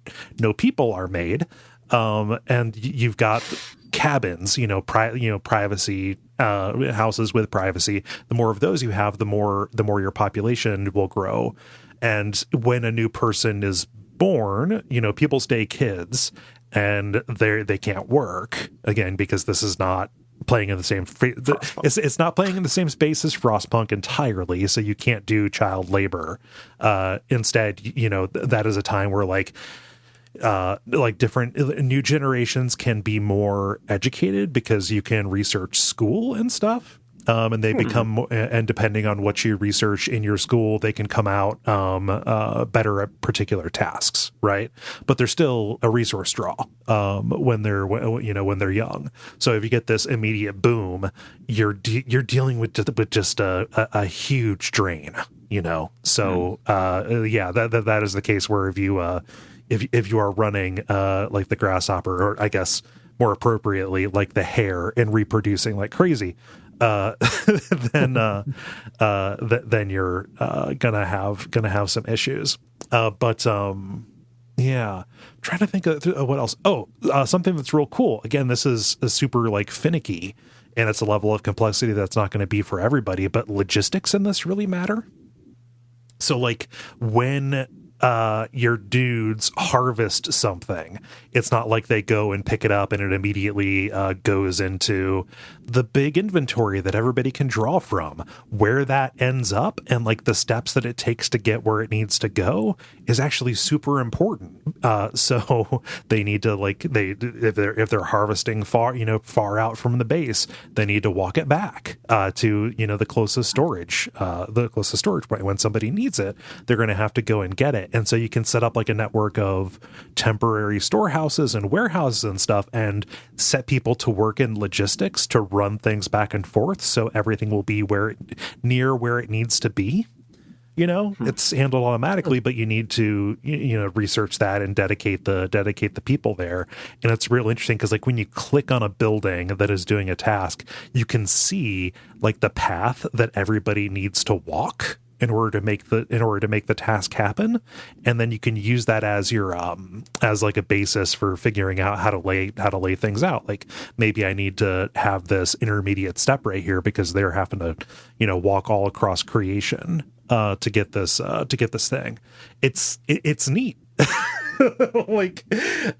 A: people are made. And you've got cabins, privacy, houses with privacy. The more of those you have, the more your population will grow. And when a new person is born, people stay kids, and they can't work again, because this is not playing in the same it's not playing in the same space as Frostpunk entirely, so you can't do child labor. Instead, that is a time where like different new generations can be more educated because you can research school and stuff. And they become, and depending on what you research in your school, they can come out better at particular tasks, right? But they're still a resource draw when they're young. So if you get this immediate boom, you're dealing with just a huge drain, So that is the case where if you are running like the grasshopper, or I guess more appropriately like the hare, and reproducing like crazy, then you're gonna have some issues. But trying to think of what else. Something that's real cool. Again, this is super like finicky, and it's a level of complexity that's not going to be for everybody. But logistics in this really matter. So like when your dudes harvest something, it's not like they go and pick it up and it immediately goes into the big inventory that everybody can draw from. Where that ends up and like the steps that it takes to get where it needs to go is actually super important. So they need to if they're harvesting far out from the base, they need to walk it back to the closest storage point. When somebody needs it, they're going to have to go and get it. And so you can set up like a network of temporary storehouses and warehouses and stuff, and set people to work in logistics to run things back and forth, so everything will be near where it needs to be. It's handled automatically, but you need to research that and dedicate the people there. And it's real interesting because like when you click on a building that is doing a task, you can see like the path that everybody needs to walk in order to make the task happen, and then you can use that as your as like a basis for figuring out how to lay things out. Like maybe I need to have this intermediate step right here because they're having to walk all across creation to get this thing. It's neat. Like,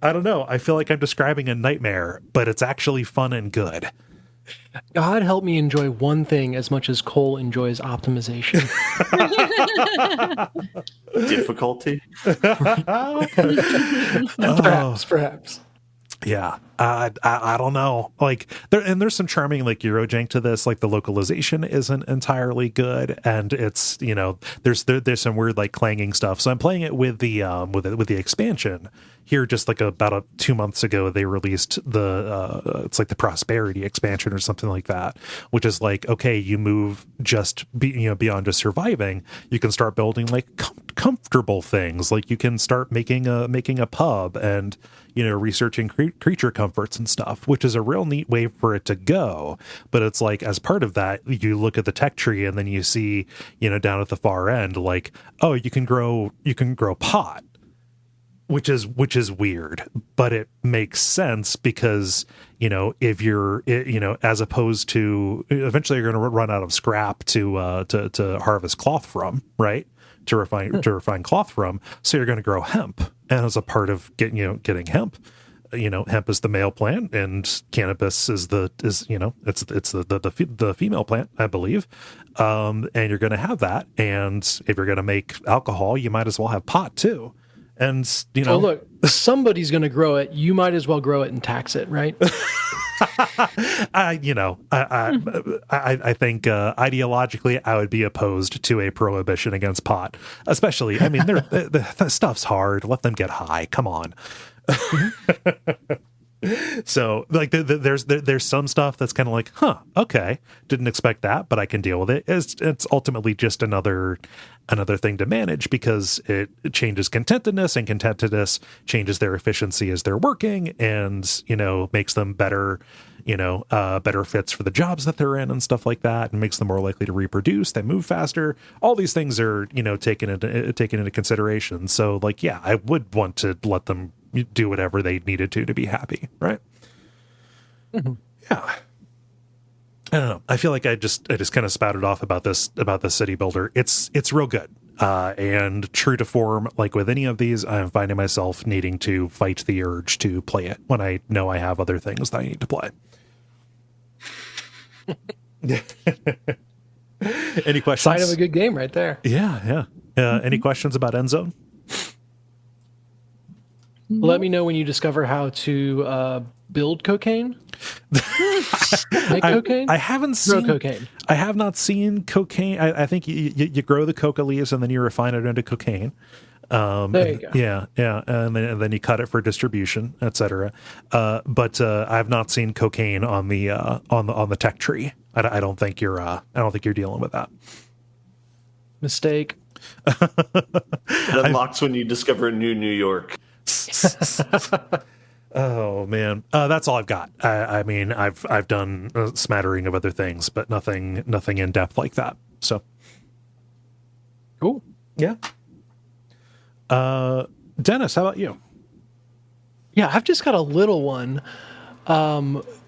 A: I don't know, I feel like I'm describing a nightmare, but it's actually fun and good.
B: God help me enjoy one thing as much as Kole enjoys optimization.
D: Difficulty.
B: Perhaps.
A: Yeah, I don't know. Like there's some charming like Eurojank to this. Like the localization isn't entirely good, and it's there's some weird like clanging stuff. So I'm playing it with the expansion here. Just like about 2 months ago, they released it's like the Prosperity expansion or something like that, which is like, okay, you move beyond just surviving. You can start building like comfortable things. Like you can start making a pub and researching creature comforts and stuff, which is a real neat way for it to go. But it's like, as part of that, you look at the tech tree and then you see, down at the far end, like, oh, you can grow pot, which is weird, but it makes sense because, if you're, as opposed to eventually you're going to run out of scrap to harvest cloth from, right? To refine cloth from. So you're going to grow hemp. And as a part of getting hemp, hemp is the male plant and cannabis is the female plant, I believe. And you're going to have that. And if you're going to make alcohol, you might as well have pot too. And,
B: oh, look, somebody's going to grow it. You might as well grow it and tax it, right?
A: I think ideologically I would be opposed to a prohibition against pot, especially. I mean, the stuff's hard. Let them get high. Come on. So like there's some stuff that's kind of like, okay, didn't expect that, but I can deal with it. It's ultimately just another thing to manage because it changes contentedness, and contentedness changes their efficiency as they're working, and makes them better fits for the jobs that they're in and stuff like that, and makes them more likely to reproduce. They move faster. All these things are taken into consideration. So like, yeah, I would want to let them do whatever they needed to be happy, right? Mm-hmm. Yeah. I don't know. I feel like I just kind of spouted off about this city builder. It's real good. And true to form, like with any of these, I'm finding myself needing to fight the urge to play it when I know I have other things that I need to play. Any questions?
B: Sign of a good game right there.
A: Yeah. Any questions about Endzone?
B: Let me know when you discover how to build cocaine. Make cocaine?
A: I haven't seen
B: cocaine.
A: I have not seen cocaine. I think you grow the coca leaves and then you refine it into cocaine.
B: There you go.
A: Yeah, and then you cut it for distribution, etc. But I've not seen cocaine on the tech tree. I don't think you're dealing with that.
B: Mistake.
D: It unlocks when you discover New York.
A: Oh man, that's all I've got. I mean, I've done a smattering of other things, but nothing in depth like that. So
B: cool.
A: Yeah. Dennis, how about you?
B: Yeah, I've just got a little one.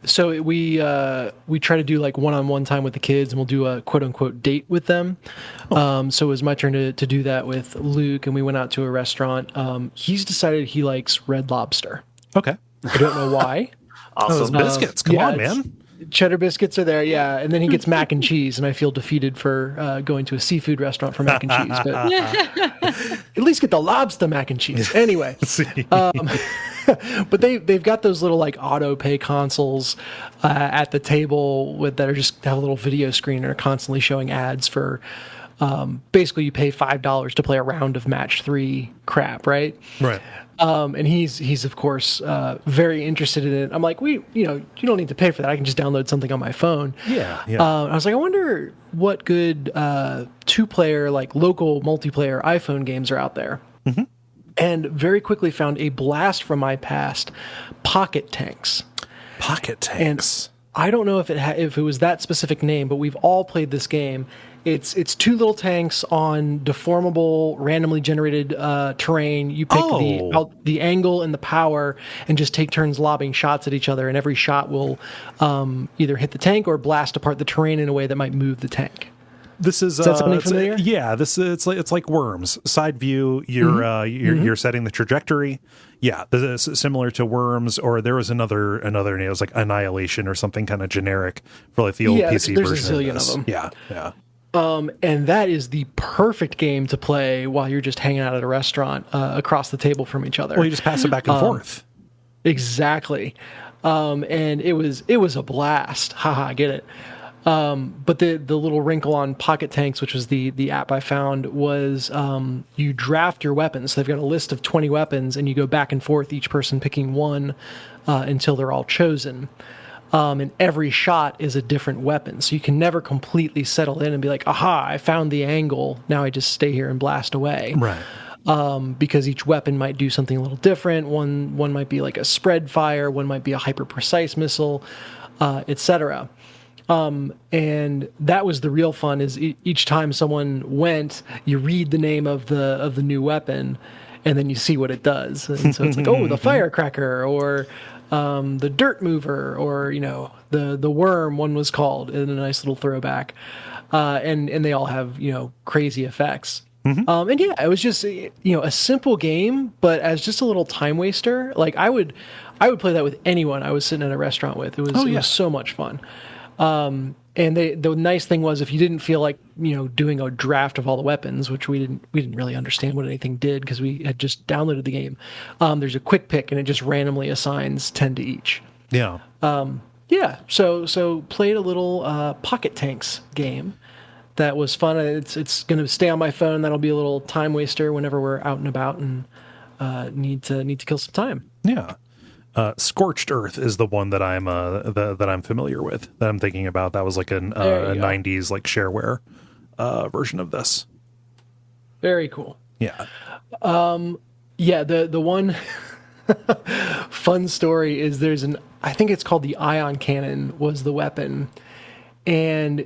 B: So we try to do like one-on-one time with the kids, and we'll do a quote unquote date with them. So it was my turn to do that with Luke, and we went out to a restaurant. He's decided he likes Red Lobster.
A: Okay.
B: I don't know why.
A: Awesome. Biscuits. Come on, man.
B: Cheddar biscuits are there, yeah. And then he gets mac and cheese, and I feel defeated for going to a seafood restaurant for mac and cheese. But at least get the lobster mac and cheese. Anyway. But they've got those little like auto pay consoles at the table that are just have a little video screen and are constantly showing ads for basically you pay $5 to play a round of match 3 crap, right?
A: Right.
B: And he's of course very interested in it. I'm like, you don't need to pay for that. I can just download something on my phone.
A: Yeah.
B: I was like, I wonder what good 2-player like local multiplayer iPhone games are out there. Mm-hmm. And very quickly found a blast from my past, Pocket Tanks.
A: Pocket Tanks.
B: And I don't know if it was that specific name, but we've all played this game. It's 2 little tanks on deformable, randomly generated terrain. You pick the angle and the power, and just take turns lobbing shots at each other. And every shot will either hit the tank or blast apart the terrain in a way that might move the tank.
A: This is
B: that something familiar?
A: Yeah, it's like Worms. Side view, you're setting the trajectory. Yeah, this is similar to Worms, or there was another name. It was like Annihilation or something kind of generic for like the old PC
B: there's
A: version.
B: A zillion of them.
A: Yeah.
B: And that is the perfect game to play while you're just hanging out at a restaurant across the table from each other.
A: Well, you just pass it back and forth.
B: Exactly. And it was a blast. Haha, I get it. But the little wrinkle on Pocket Tanks, which was the app I found, was you draft your weapons. So they've got a list of 20 weapons, and you go back and forth, each person picking one until they're all chosen. And every shot is a different weapon. So you can never completely settle in and be like, aha, I found the angle. Now I just stay here and blast away.
A: Right.
B: Because each weapon might do something a little different. One might be like a spread fire. One might be a hyper-precise missile, etc. And that was the real fun, is each time someone went, you read the name of the new weapon, and then you see what it does. And so it's like, oh, the firecracker, or the dirt mover, or the worm, one was called, in a nice little throwback. And they all have crazy effects. And yeah, it was just a simple game, but as just a little time waster. Like I would play that with anyone I was sitting at a restaurant with. It was so much fun. And the nice thing was, if you didn't feel like doing a draft of all the weapons, which we didn't really understand what anything did because we had just downloaded the game, there's a quick pick and it just randomly assigns 10 to each.
A: Yeah.
B: So played a little Pocket Tanks game. That was fun. It's going to stay on my phone. That'll be a little time waster whenever we're out and about and need to kill some time.
A: Yeah. Scorched Earth is the one that I'm familiar with, that I'm thinking about. That was like a 90s like shareware version of this.
B: Very cool.
A: Yeah.
B: The one fun story is I think it's called the ion cannon was the weapon, and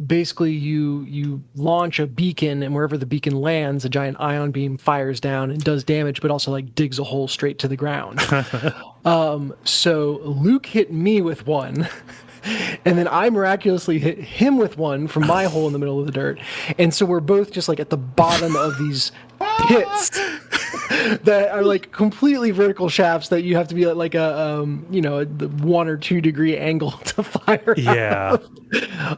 B: basically you launch a beacon, and wherever the beacon lands, a giant ion beam fires down and does damage, but also like digs a hole straight to the ground. So Luke hit me with one, and then I miraculously hit him with one from my hole in the middle of the dirt. And so we're both just like at the bottom of these pits that are like completely vertical shafts that you have to be at like a 1 or 2 degree angle to fire.
A: Yeah.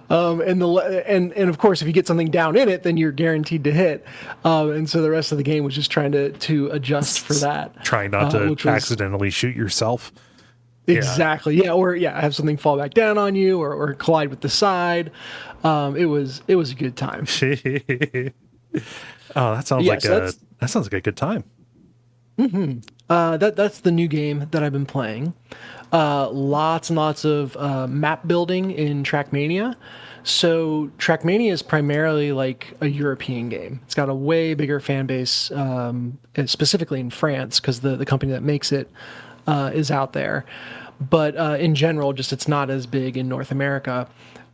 B: And of course, if you get something down in it, then you're guaranteed to hit. And so the rest of the game was just trying to adjust for that.
A: Trying not to accidentally shoot yourself.
B: Exactly. Yeah. Or have something fall back down on you, or collide with the side. It was a good time.
A: Oh, that sounds like a good time.
B: Mm-hmm. That's the new game that I've been playing. Lots and lots of map building in Trackmania. So Trackmania is primarily like a European game. It's got a way bigger fan base, specifically in France, because the company that makes it is out there. But in general, just it's not as big in North America.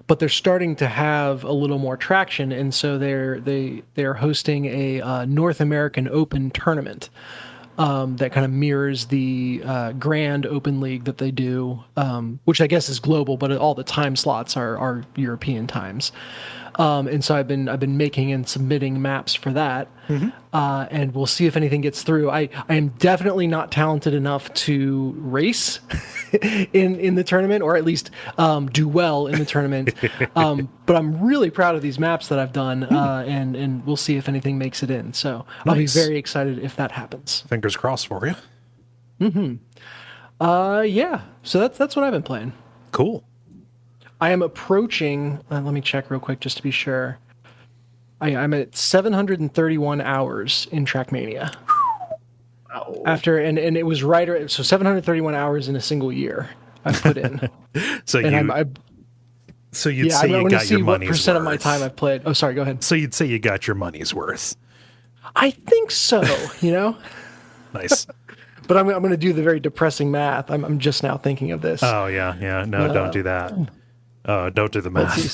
B: But they're starting to have a little more traction, and so they're hosting a North American Open tournament that kind of mirrors the Grand Open League that they do, which I guess is global, but all the time slots are European times. And so I've been making and submitting maps for that, and we'll see if anything gets through. I am definitely not talented enough to race in the tournament, or at least do well in the tournament. But I'm really proud of these maps that I've done, and we'll see if anything makes it in. So I'll be very excited if that happens.
A: Fingers crossed for you.
B: Yeah. So that's what I've been playing.
A: Cool.
B: I am approaching, let me check real quick just to be sure. I'm at 731 hours in Trackmania.
D: Wow.
B: After, and it was so 731 hours in a single year I've put in.
A: So you'd say you got your money's worth.
B: What percent of my time I've played. Oh, sorry, go ahead.
A: So you'd say you got your money's worth.
B: I think so,
A: Nice.
B: But I'm going to do the very depressing math. I'm just now thinking of this.
A: Oh, yeah. No, don't do that. Don't do the math.
B: Let's see,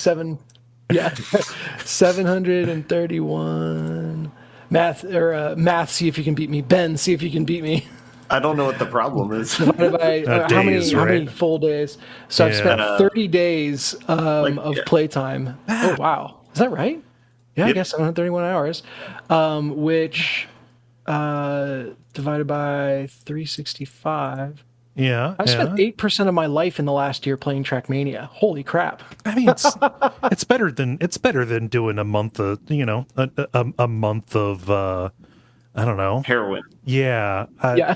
B: 731 math. See if you can beat me, Ben. See if you can beat me.
D: I don't know what the problem is.
B: Divided by how many full days? So I've spent 30 days of playtime. Oh wow! Is that right? Yeah, I
D: Yep.
B: guess 731 hours, which divided by 365.
A: Yeah,
B: I spent 8% of my life in the last year playing Trackmania. Holy crap!
A: I mean, it's better than doing a month of a month of I don't know.
D: Heroin.
A: Yeah.
B: Yeah.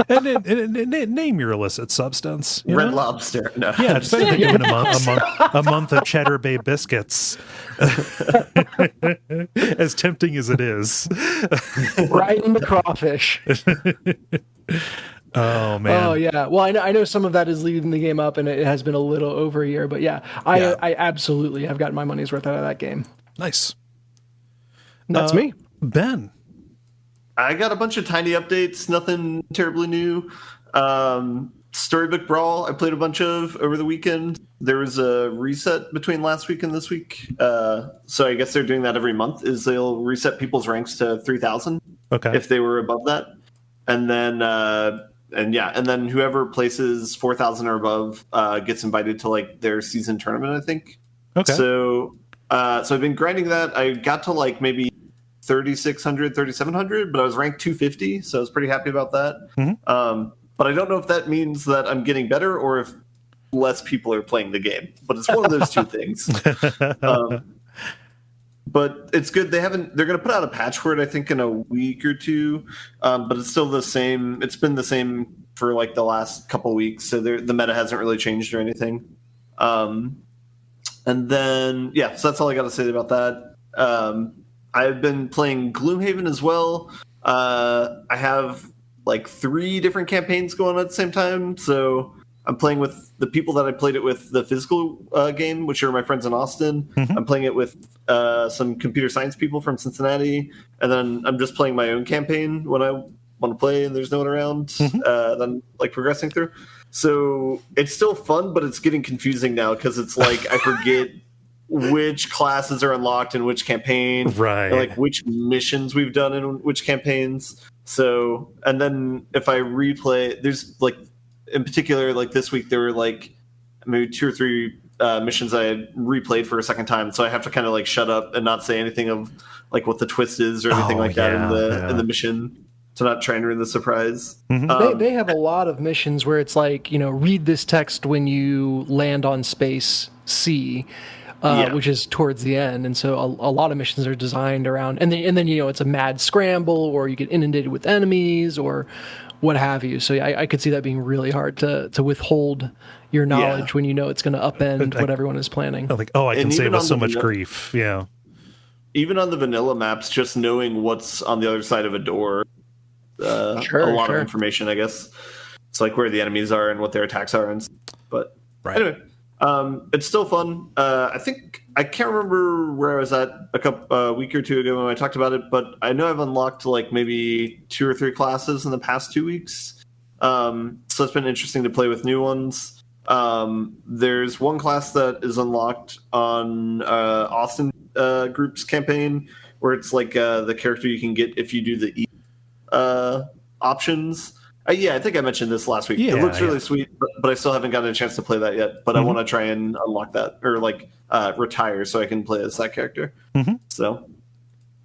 A: And name your illicit substance.
D: Red Lobster. No.
A: Yeah, it's better than doing a month of Cheddar Bay biscuits. As tempting as it is.
B: Right into crawfish.
A: Oh man.
B: Oh yeah. Well, I know some of that is leading the game up, and it has been a little over a year. But yeah, I absolutely have gotten my money's worth out of that game.
A: Nice.
B: And that's me.
A: Ben.
D: I got a bunch of tiny updates, nothing terribly new. Storybook Brawl, I played a bunch of over the weekend. There was a reset between last week and this week. So I guess they're doing that every month, is they'll reset people's ranks to 3,000 if they were above that. And then whoever places 4,000 or above gets invited to like their season tournament, I think.
A: Okay.
D: So I've been grinding that. I got to like maybe 3,600, 3,700, but I was ranked 250, so I was pretty happy about that.
A: Mm-hmm.
D: But I don't know if that means that I'm getting better or if less people are playing the game. But it's one of those two things. But it's good. They're going to put out a patch for it, I think, in a week or two. But it's still the same. It's been the same for like the last couple weeks. So the meta hasn't really changed or anything. And then, so that's all I got to say about that. I've been playing Gloomhaven as well. I have like 3 different campaigns going on at the same time. So I'm playing with the people that I played it with the physical game, which are my friends in Austin. Mm-hmm. I'm playing it with some computer science people from Cincinnati. And then I'm just playing my own campaign when I want to play and there's no one around. Mm-hmm. Then like progressing through. So it's still fun, but it's getting confusing now because it's like I forget which classes are unlocked in which campaign,
A: right?
D: And like which missions we've done in which campaigns. So, and then if I replay, there's like, in particular, like this week, there were like maybe 2 or 3 missions I had replayed for a second time. So I have to kind of like shut up and not say anything of like what the twist is or anything that in the mission to not try and ruin the surprise.
B: Mm-hmm. They have a lot of missions where it's like, read this text when you land on space C. Which is towards the end, and so a lot of missions are designed around, and then it's a mad scramble, or you get inundated with enemies, or what have you. So I could see that being really hard to withhold your knowledge when it's going to upend what everyone is planning.
A: Like, I can save us so much grief. Yeah.
D: Even on the vanilla maps, just knowing what's on the other side of a door, a lot of information, I guess. It's like where the enemies are and what their attacks are, but anyway. It's still fun. I think I can't remember where I was at a week or 2 ago when I talked about it, but I know I've unlocked like maybe 2 or 3 classes in the past 2 weeks. So it's been interesting to play with new ones. There's one class that is unlocked on Austin Group's campaign where it's like the character you can get if you do the options. I think I mentioned this last week. It looks really sweet, but I still haven't gotten a chance to play that yet. But I want to try and unlock that or like retire so I can play as that character. Mm-hmm. So,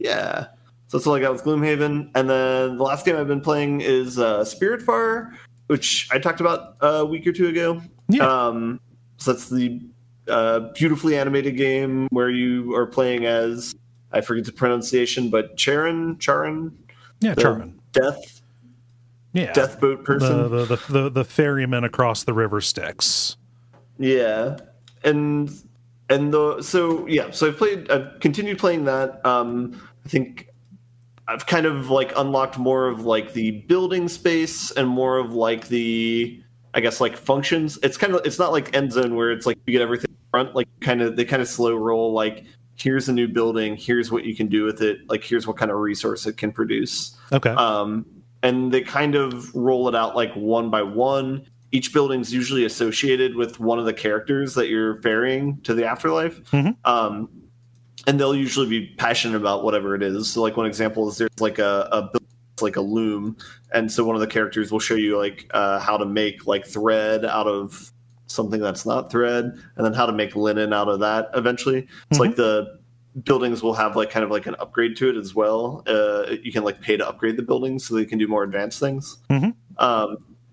D: so that's all I got with Gloomhaven. And then the last game I've been playing is Spiritfarer, which I talked about a week or 2 ago. Yeah. So that's the beautifully animated game where you are playing as, I forget the pronunciation, but Charon.
A: Yeah, Charon.
D: Death boat person.
A: The ferryman across the river Styx.
D: Yeah. So I've continued playing that. I think I've kind of like unlocked more of like the building space and more of like the, I guess, like functions. It's not like Endzone where it's like you get everything up front, like they kind of slow roll, like here's a new building, here's what you can do with it, like here's what kind of resource it can produce.
A: Okay.
D: And they kind of roll it out like one by one. Each building's usually associated with one of the characters that you're ferrying to the afterlife. Mm-hmm. And they'll usually be passionate about whatever it is. So like one example is there's like a building that's like a loom. And so one of the characters will show you like how to make like thread out of something that's not thread, and then how to make linen out of that eventually. It's like the buildings will have like kind of like an upgrade to it as well. You can like pay to upgrade the buildings so they can do more advanced things.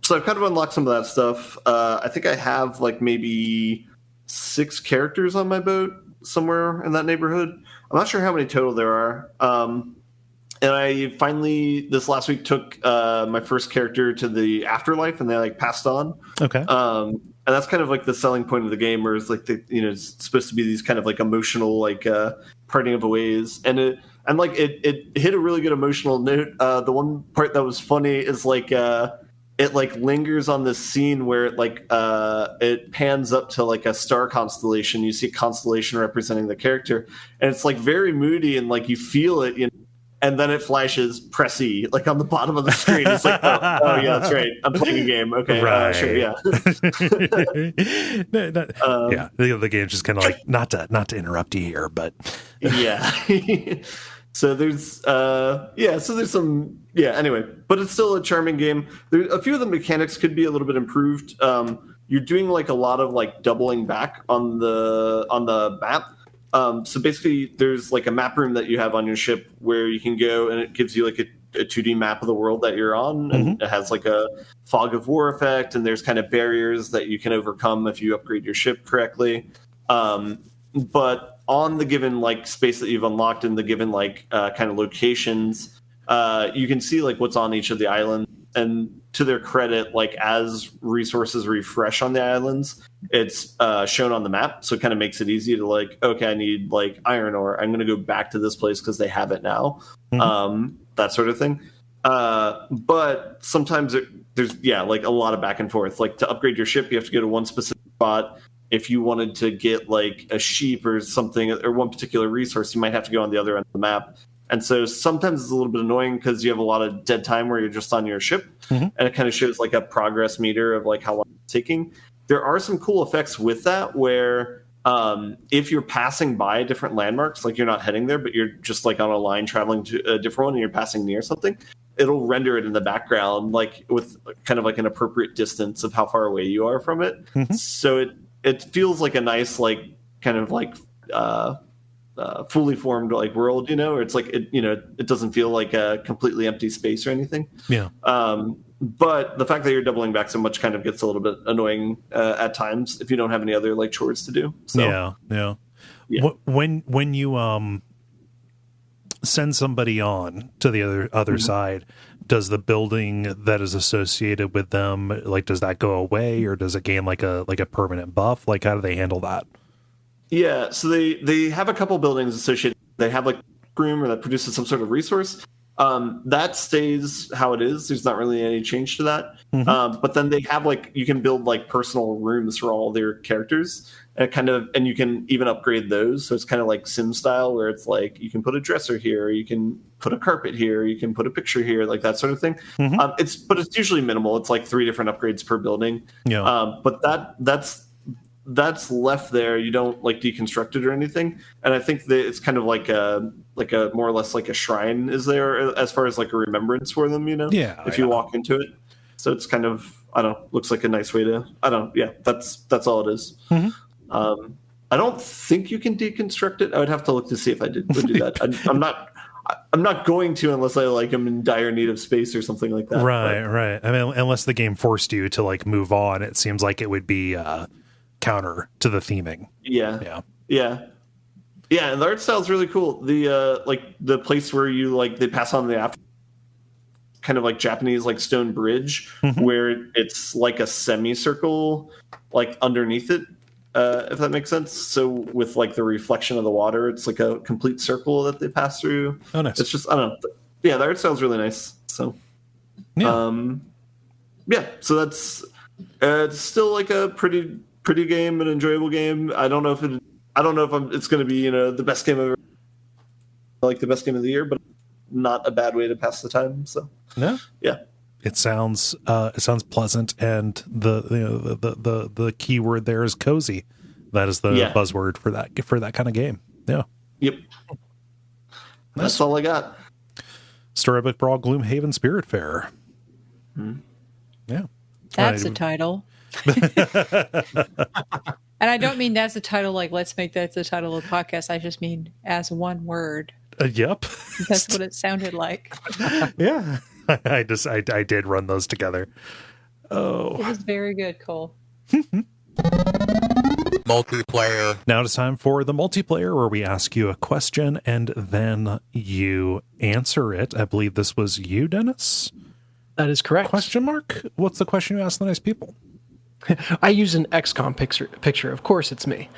D: So I've kind of unlocked some of that stuff. I think I have like maybe 6 characters on my boat somewhere in that neighborhood. I'm not sure how many total there are. And I finally this last week took my first character to the afterlife, and they like passed on.
A: Okay.
D: And that's kind of like the selling point of the game, where it's like it's supposed to be these kind of like emotional like parting of ways, and it hit a really good emotional note. The one part that was funny is like it like lingers on this scene where it like it pans up to like a star constellation. You see a constellation representing the character, and it's like very moody, and like you feel it, and then it flashes press E, like on the bottom of the screen. It's like, oh yeah, that's right. I'm playing a game. Okay,
A: right.
D: Sure, yeah.
A: Yeah, the game's just kind of like not to interrupt you here, but
D: yeah. So there's some anyway, but it's still a charming game. A few of the mechanics could be a little bit improved. You're doing like a lot of like doubling back on the map. So basically, there's like a map room that you have on your ship where you can go, and it gives you like a 2D map of the world that you're on, and it has like a fog of war effect, and there's kind of barriers that you can overcome if you upgrade your ship correctly. But on the given like space that you've unlocked in the given like kind of locations, you can see like what's on each of the islands, and to their credit, like as resources refresh on the islands, it's shown on the map, so it kind of makes it easy to like, okay, I need like iron ore, I'm going to go back to this place because they have it now, that sort of thing. But sometimes there's like a lot of back and forth. Like to upgrade your ship, you have to go to one specific spot. If you wanted to get like a sheep or something, or one particular resource, you might have to go on the other end of the map. And so sometimes it's a little bit annoying because you have a lot of dead time where you're just on your ship, and it kind of shows like a progress meter of like how long it's taking. There are some cool effects with that where if you're passing by different landmarks, like you're not heading there, but you're just like on a line traveling to a different one and you're passing near something, it'll render it in the background, like with kind of like an appropriate distance of how far away you are from it. So it feels like a nice, like kind of like fully formed like world, or it's like it doesn't feel like a completely empty space or anything. But the fact that you're doubling back so much kind of gets a little bit annoying at times if you don't have any other like chores to do. So
A: yeah. When you send somebody on to the other side, does the building that is associated with them, like, does that go away, or does it gain like a permanent buff? Like, how do they handle that?
D: Yeah, so they have a couple buildings associated. They have like a room or that produces some sort of resource. That stays how it is. There's not really any change to that. But then they have like, you can build like personal rooms for all their characters, and you can even upgrade those. So it's kind of like Sim style, where it's like you can put a dresser here, you can put a carpet here, you can put a picture here, like that sort of thing. It's usually minimal. It's like 3 different upgrades per building. But that's left there. You don't like deconstruct it or anything, and I think that it's kind of like a more or less like a shrine is there as far as like a remembrance for them, if you walk into it. So it's kind of, I don't know, looks like a nice way to, that's all it is. I don't think you can deconstruct it. I would have to look to see if I would do that. I'm not going to, unless I like am in dire need of space or something like that.
A: Right. I mean, unless the game forced you to like move on, it seems like it would be counter to the theming. Yeah, and the art style is really cool. The like the place where you like they pass on the after, kind of like Japanese like stone bridge, where it's like a semicircle like underneath it, if that makes sense. So with like the reflection of the water, it's like a complete circle that they pass through. Oh, nice.
D: It's just, I don't know, the art style is really nice. So so that's it's still like a pretty game, an enjoyable game. I don't know if it's going to be the best game ever, like the best game of the year, but not a bad way to pass the time. So it sounds
A: pleasant, and the key word there is cozy. That is the buzzword for that kind of game. Yep.
D: That's all I got.
A: Storybook, Brawl, Gloomhaven, Spiritfarer.
C: That's a title. And I don't mean that's the title, like, let's make that the title of the podcast. I just mean as one word.
A: Yep.
C: That's what it sounded like.
A: Yeah. I did run those together. Oh.
C: It was very good, Kole.
E: Multiplayer.
A: Now it's time for the multiplayer, where we ask you a question and then you answer it. I believe this was you, Dennis?
B: That is correct.
A: Question mark? What's the question you asked the nice people?
B: I use an XCOM picture. Of course, it's me.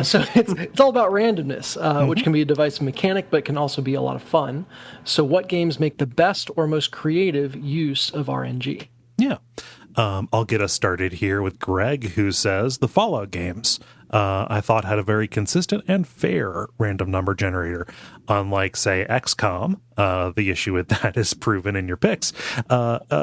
B: So it's all about randomness, which can be a divisive mechanic, but can also be a lot of fun. So what games make the best or most creative use of RNG?
A: Yeah. I'll get us started here with Greg, who says the Fallout games, I thought, had a very consistent and fair random number generator. Unlike, say, XCOM, the issue with that is proven in your picks.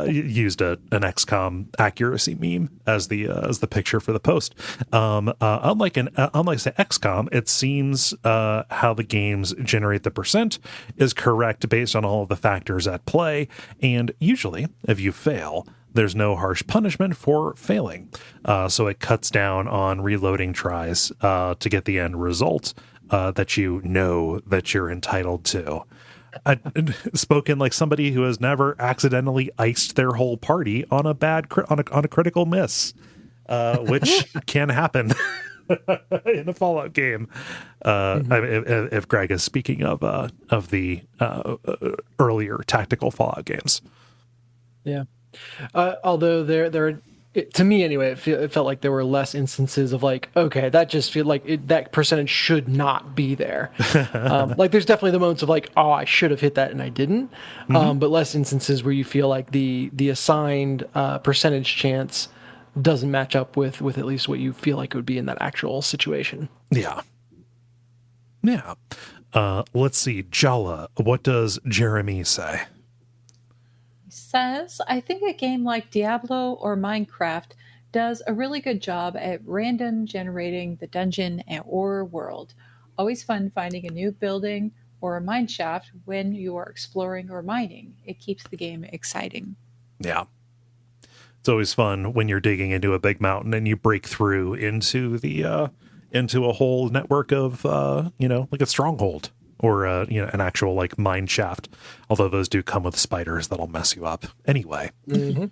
A: Used an XCOM accuracy meme as the picture for the post. Unlike say XCOM, it seems how the games generate the percent is correct based on all of the factors at play, and usually, if you fail, there's no harsh punishment for failing. So it cuts down on reloading tries to get the end result that you know that you're entitled to. Spoken like somebody who has never accidentally iced their whole party on a on a critical miss, which can happen in a Fallout game. If Greg is speaking of the earlier tactical Fallout games.
B: Yeah. Although to me anyway, it felt like there were less instances of like, okay, that just feel like that percentage should not be there. Like there's definitely the moments of like, oh, I should have hit that and I didn't. But less instances where you feel like the assigned percentage chance doesn't match up with at least what you feel like it would be in that actual situation.
A: Yeah. Yeah. Let's see. Jala, what does Jeremy say?
C: Says, I think a game like Diablo or Minecraft does a really good job at random generating the dungeon or world. Always fun finding a new building or a mine shaft when you are exploring or mining. It keeps the game exciting.
A: Yeah. It's always fun when you're digging into a big mountain and you break through into a whole network of like a stronghold. Or an actual like mine shaft, although those do come with spiders that'll mess you up. Anyway,
B: that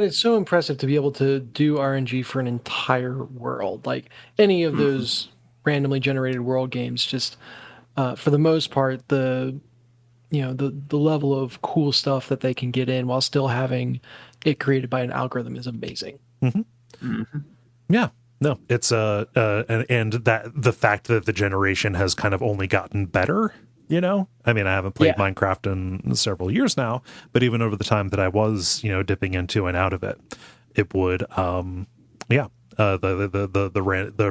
B: is so impressive to be able to do RNG for an entire world. Like any of those randomly generated world games, just for the most part, the level of cool stuff that they can get in while still having it created by an algorithm is amazing.
A: Yeah. No, it's and that the fact that the generation has kind of only gotten better, I mean, I haven't played Minecraft in several years now, but even over the time that I was, dipping into and out of it, it would, the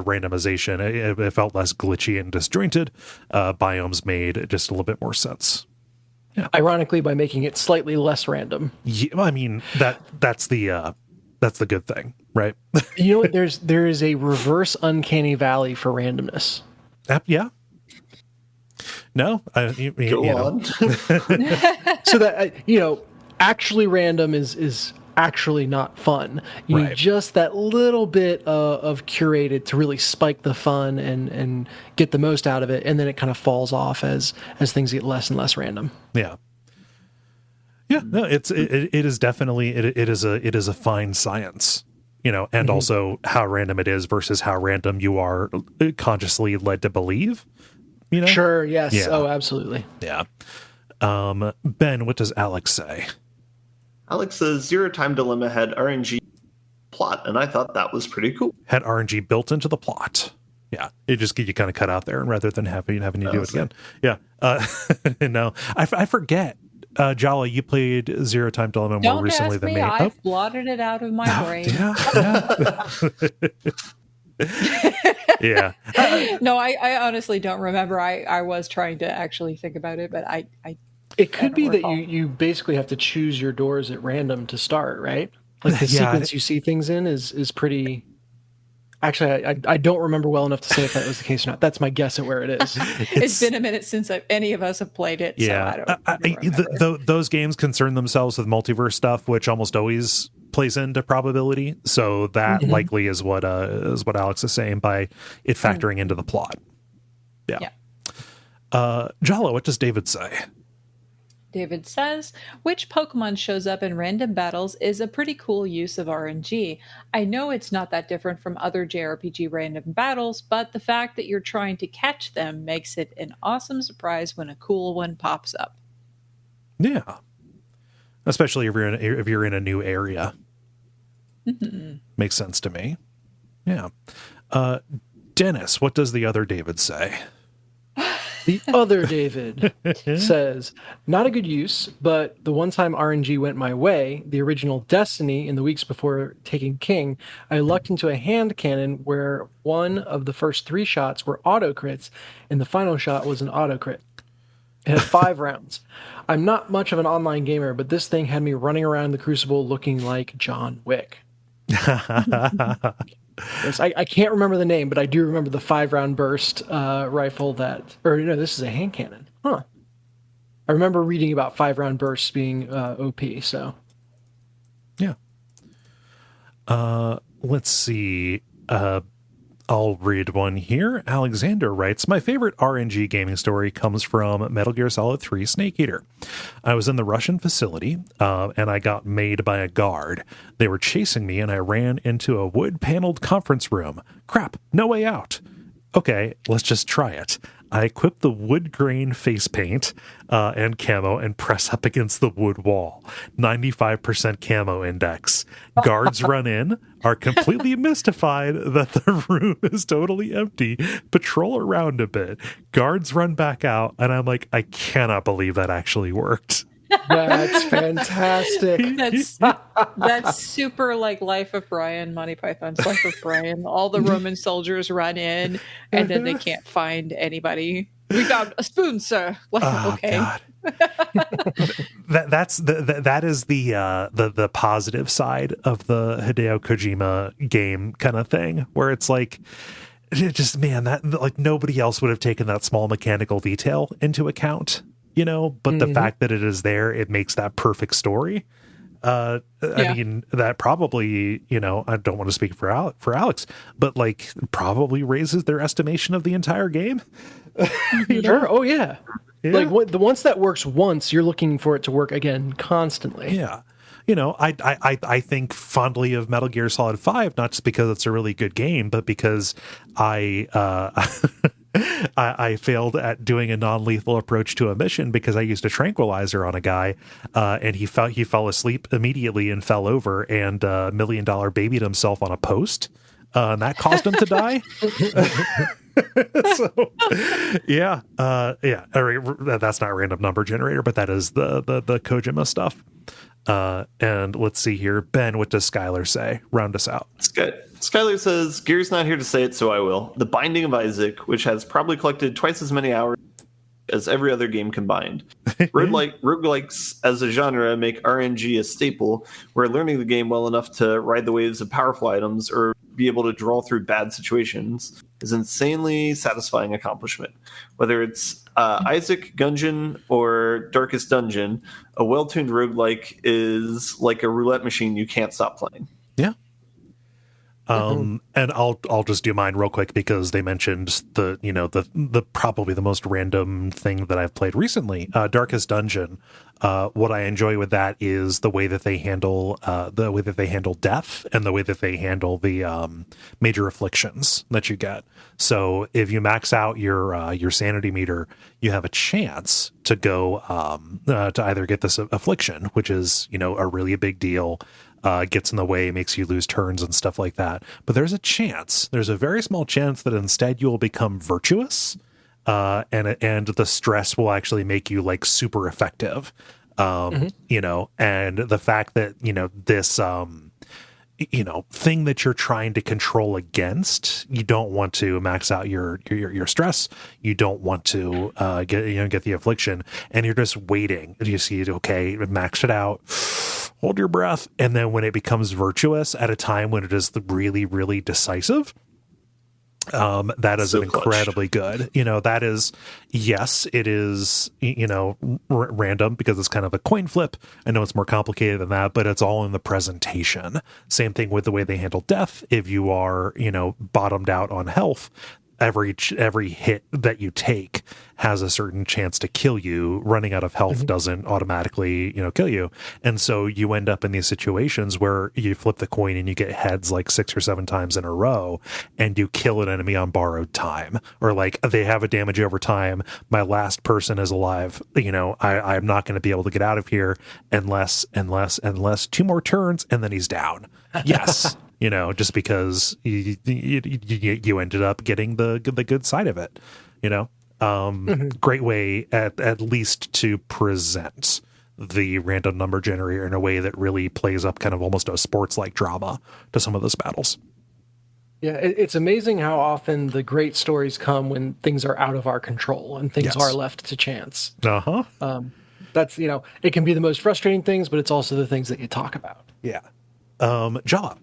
A: randomization, it felt less glitchy and disjointed. Biomes made just a little bit more sense.
B: Yeah. Ironically, by making it slightly less random.
A: Yeah, I mean, that's the good thing, right?
B: You know what? There is a reverse uncanny valley for randomness.
A: Yeah. No,
D: Go on.
B: So that actually random is actually not fun. You need just that little bit of curated to really spike the fun and get the most out of it, and then it kind of falls off as things get less and less random.
A: Yeah. Yeah, no, it is definitely it is a fine science, and also how random it is versus how random you are consciously led to believe.
B: Sure, yes,
A: yeah.
B: Oh, absolutely,
A: yeah. Ben, what does Alex say?
D: Alex says Zero Time Dilemma had RNG plot, and I thought that was pretty cool.
A: Had RNG built into the plot. Yeah, it just you kind of cut out there, and rather than having you do it again. Yeah, no, I forget. Jala, you played Zero Time Dilemma more recently than me.
C: I've blotted it out of my brain.
A: Yeah.
C: No, I honestly don't remember. I was trying to actually think about it, but I
B: it could be that you basically have to choose your doors at random to start, right? Like the sequence you see things in is pretty. Actually, I don't remember well enough to say if that was the case or not. That's my guess at where it is.
C: It's been a minute since any of us have played it.
A: Yeah,
C: so I don't
A: those games concern themselves with multiverse stuff, which almost always plays into probability. So that likely is what Alex is saying by it factoring into the plot. Yeah. Jala, what does David say?
C: David says, which Pokemon shows up in random battles is a pretty cool use of RNG. I know it's not that different from other JRPG random battles, but the fact that you're trying to catch them makes it an awesome surprise when a cool one pops up.
A: Yeah. Especially if you're in a new area. Makes sense to me. Yeah. Dennis, what does the other David say?
B: The other David says, not a good use, but the one time RNG went my way, the original Destiny, in the weeks before taking King, I lucked into a hand cannon where one of the first 3 shots were auto crits, and the final shot was an auto crit. It had 5 rounds. I'm not much of an online gamer, but this thing had me running around the Crucible looking like John Wick. Yes, I can't remember the name, but I do remember the 5-round burst rifle this is a hand cannon. Huh. I remember reading about 5-round bursts being OP, so.
A: Yeah. Let's see. I'll read one here. Alexander writes, my favorite RNG gaming story comes from Metal Gear Solid 3 Snake Eater. I was in the Russian facility, and I got made by a guard. They were chasing me, and I ran into a wood-paneled conference room. Crap, no way out. Okay, let's just try it. I equip the wood grain face paint and camo and press up against the wood wall. 95% camo index. Guards run in, are completely mystified that the room is totally empty, patrol around a bit. Guards run back out, and I'm like, I cannot believe that actually worked.
B: That's fantastic.
C: That's super like Life of Brian, Monty Python's Life of Brian. All the Roman soldiers run in, and then they can't find anybody. We found a spoon, sir. Like, okay.
A: God. that is the positive side of the Hideo Kojima game kind of thing, where it's like, that like nobody else would have taken that small mechanical detail into account. But the fact that it is there, it makes that perfect story. I mean, that probably, I don't want to speak for Alex, but like probably raises their estimation of the entire game.
B: Sure. Oh yeah. Like once that works once, you're looking for it to work again constantly.
A: Yeah. I think fondly of Metal Gear Solid 5, not just because it's a really good game, but because I failed at doing a non-lethal approach to a mission because I used a tranquilizer on a guy, and he fell asleep immediately and fell over, and $1 Million babied himself on a post, and that caused him to die. So, yeah. That's not a random number generator, but that is the Kojima stuff. And let's see here. Ben, what does Skylar say? Round us out.
D: Skylar says, Gear's not here to say it, so I will. The Binding of Isaac, which has probably collected twice as many hours as every other game combined. Roguelikes as a genre make RNG a staple, where learning the game well enough to ride the waves of powerful items or be able to draw through bad situations is an insanely satisfying accomplishment. Whether it's Isaac, Gungeon, or Darkest Dungeon, a well-tuned roguelike is like a roulette machine you can't stop playing.
A: Yeah. And I'll just do mine real quick because they mentioned the probably the most random thing that I've played recently, Darkest Dungeon. What I enjoy with that is the way that they handle death and the way that they handle the major afflictions that you get. So if you max out your sanity meter, you have a chance to go to either get this affliction, which is a really big deal. Gets in the way, makes you lose turns and stuff like that. But there's a very small chance that instead you will become virtuous, and the stress will actually make you like super effective. And the fact that this thing that you're trying to control against, you don't want to max out your stress, you don't want to get the affliction, and you're just waiting. You see, okay, max it out, hold your breath, and then when it becomes virtuous at a time when it is really, really decisive, That is
D: So
A: an incredibly good, that is, yes, it is, random because it's kind of a coin flip. I know it's more complicated than that, but it's all in the presentation. Same thing with the way they handle death. If you are, bottomed out on health, every hit that you take has a certain chance to kill you. Running out of health doesn't automatically, kill you. And so you end up in these situations where you flip the coin and you get heads like 6 or 7 times in a row and you kill an enemy on borrowed time, or like they have a damage over time. My last person is alive. I'm not going to be able to get out of here unless 2 more turns and then he's down. Yes. Just because you ended up getting the good side of it, Great way at least to present the random number generator in a way that really plays up kind of almost a sports like drama to some of those battles.
B: Yeah, it's amazing how often the great stories come when things are out of our control and things are left to chance. That's, it can be the most frustrating things, but it's also the things that you talk about.
A: Yeah. Jala.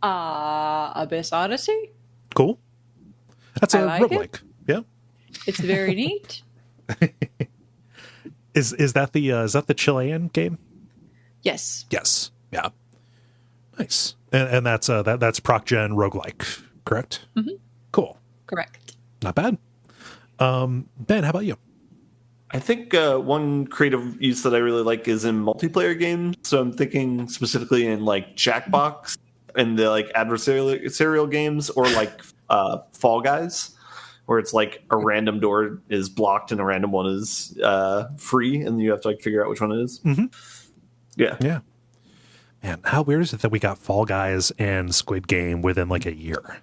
C: Abyss Odyssey.
A: Cool. That's a roguelike. Yeah.
C: It's very neat.
A: Is that the Chilean game?
C: Yes.
A: Yes. Yeah. Nice. And that's proc gen roguelike, correct?
C: Mm-hmm.
A: Cool.
C: Correct.
A: Not bad. Ben, how about you?
D: I think one creative use that I really like is in multiplayer games. So I'm thinking specifically in like Jackbox and the like adversarial games, or like Fall Guys, where it's like a random door is blocked and a random one is free, and you have to like figure out which one it is.
A: Mm-hmm.
D: Yeah.
A: Man, how weird is it that we got Fall Guys and Squid Game within like a year?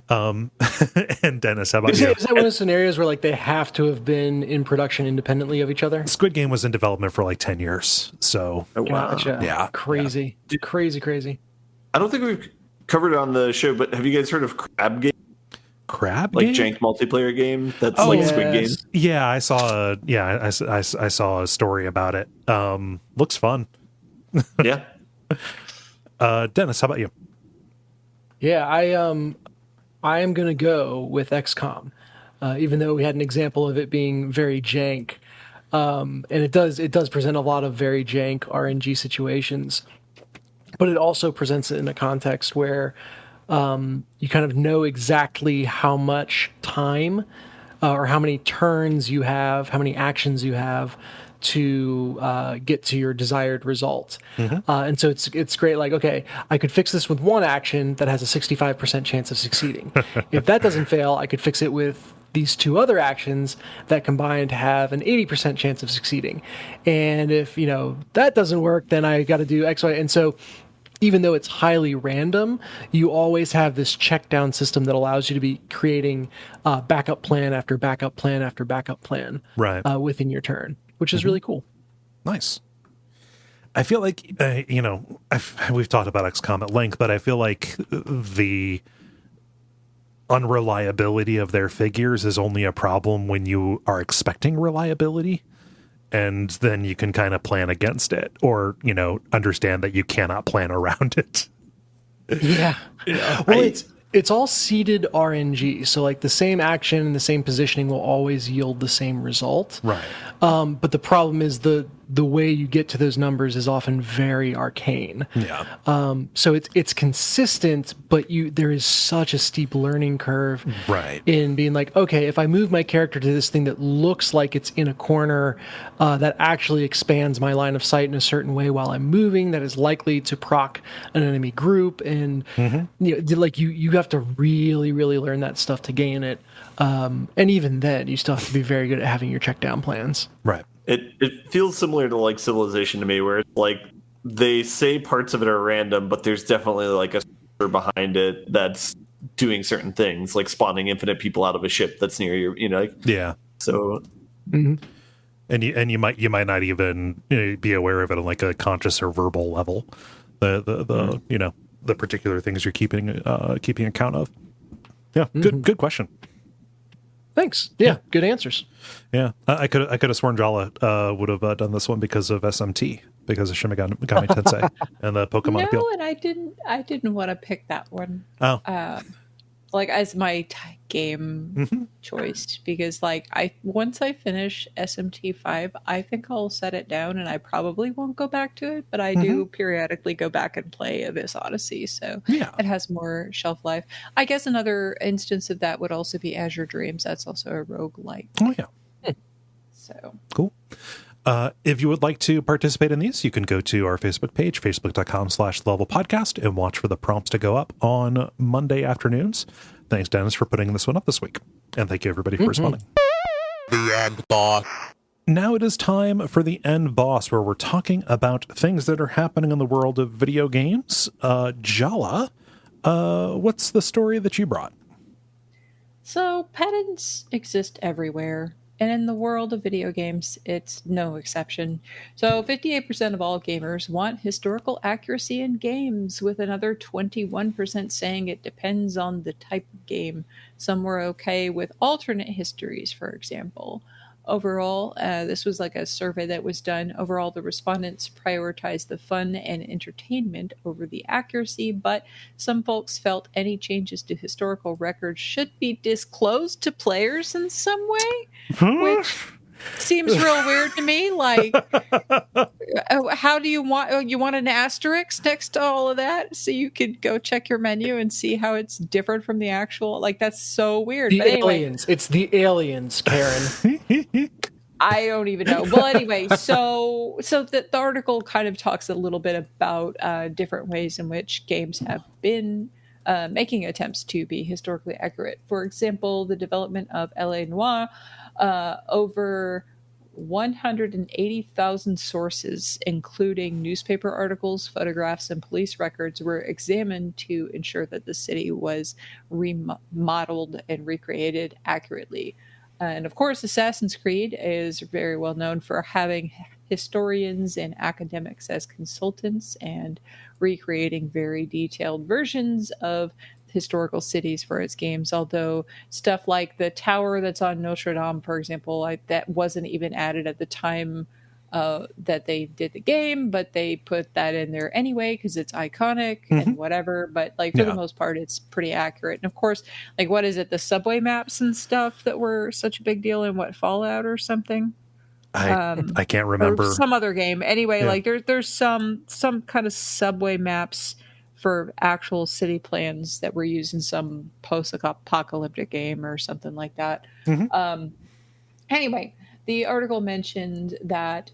A: And Dennis, how about you?
B: Is that one of the scenarios where like they have to have been in production independently of each other?
A: Squid Game was in development for like 10 years. So,
B: Gotcha.
A: Yeah.
B: Crazy.
A: Yeah.
B: Crazy.
D: I don't think we've covered it on the show, but have you guys heard of Crab Game?
A: Crab
D: like
A: game?
D: jank multiplayer game that's like Squid Game.
A: Yeah, I saw I saw a story about it. Looks fun.
D: Yeah.
A: Dennis, how about you?
B: Yeah, I am going to go with XCOM, even though we had an example of it being very jank. And it does present a lot of very jank RNG situations, but it also presents it in a context where you kind of know exactly how much time or how many turns you have, how many actions you have to get to your desired result. And so it's great. Like, okay, I could fix this with one action that has a 65% chance of succeeding. If that doesn't fail, I could fix it with these 2 other actions that combined have an 80% chance of succeeding. And if, that doesn't work, then I got to do X, Y. And so even though it's highly random, you always have this check down system that allows you to be creating backup plan after backup plan after backup plan within your turn, which is really cool.
A: Nice. I feel like, we've talked about XCOM at length, but I feel like the unreliability of their figures is only a problem when you are expecting reliability. And then you can kind of plan against it, or, understand that you cannot plan around it.
B: Yeah. Well, it's all seeded RNG. So like the same action and the same positioning will always yield the same result.
A: Right.
B: But the problem is the way you get to those numbers is often very arcane.
A: Yeah.
B: So it's consistent, but there is such a steep learning curve in being like, okay, if I move my character to this thing that looks like it's in a corner, that actually expands my line of sight in a certain way while I'm moving, that is likely to proc an enemy group. And you have to really, really learn that stuff to gain it. And even then, you still have to be very good at having your check down plans.
A: Right.
D: It feels similar to like Civilization to me, where it's like they say parts of it are random, but there's definitely like a structure behind it that's doing certain things, like spawning infinite people out of a ship that's near you.
A: Yeah.
D: So,
A: and you might not even be aware of it on like a conscious or verbal level. The particular things you're keeping account of. Yeah. Good question.
B: Thanks. Yeah, good answers.
A: Yeah, I could have sworn Jala would have done this one because of SMT. because of Shin Megami Tensei and the Pokemon appeal.
C: No, and I didn't want to pick that one.
A: Oh.
C: Like as my game choice, because like once I finish SMT5, I think I'll set it down and I probably won't go back to it, but I do periodically go back and play Abyss Odyssey, so it has more shelf life. I guess another instance of that would also be Azure Dreams. That's also a roguelike.
A: Oh yeah.
C: So
A: cool. If you would like to participate in these, you can go to our Facebook page, facebook.com/levelpodcast, and watch for the prompts to go up on Monday afternoons. Thanks, Dennis, for putting this one up this week. And thank you, everybody, for responding.
E: The end boss.
A: Now it is time for the end boss, where we're talking about things that are happening in the world of video games. Jala, what's the story that you brought?
C: So, patents exist everywhere. And in the world of video games, it's no exception. So 58% of all gamers want historical accuracy in games, with another 21% saying it depends on the type of game. Some were okay with alternate histories, for example. Overall, this was like a survey that was done. Overall, the respondents prioritized the fun and entertainment over the accuracy, but some folks felt any changes to historical records should be disclosed to players in some way, which seems real weird to me. Like, how do you want an asterisk next to all of that so you could go check your menu and see how it's different from the actual? Like, that's so weird.
B: The
C: but anyway,
B: aliens. It's the aliens, Karen.
C: I don't even know. Well, anyway, so the article kind of talks a little bit about different ways in which games have been making attempts to be historically accurate. For example, the development of L.A. Noire, over 180,000 sources, including newspaper articles, photographs, and police records, were examined to ensure that the city was remodeled and recreated accurately. And of course, Assassin's Creed is very well known for having historians and academics as consultants and recreating very detailed versions of historical cities for its games. Although stuff like the tower that's on Notre Dame, for example, that wasn't even added at the time that they did the game, but they put that in there anyway because it's iconic and whatever. But like for the most part, it's pretty accurate. And of course, like what is it, the subway maps and stuff that were such a big deal in Fallout or something?
A: I can't remember.
C: Or some other game. Anyway, like there's some kind of subway maps for actual city plans that were used in some post-apocalyptic game or something like that. Anyway, the article mentioned that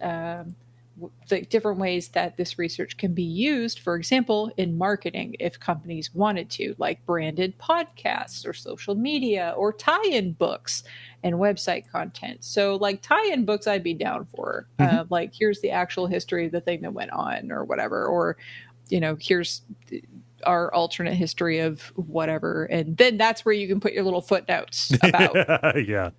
C: the different ways that this research can be used, for example, in marketing, if companies wanted to, like branded podcasts or social media or tie-in books and website content. So like tie-in books I'd be down for. Like here's the actual history of the thing that went on or whatever, or, you know, here's our alternate history of whatever. And then that's where you can put your little footnotes about, you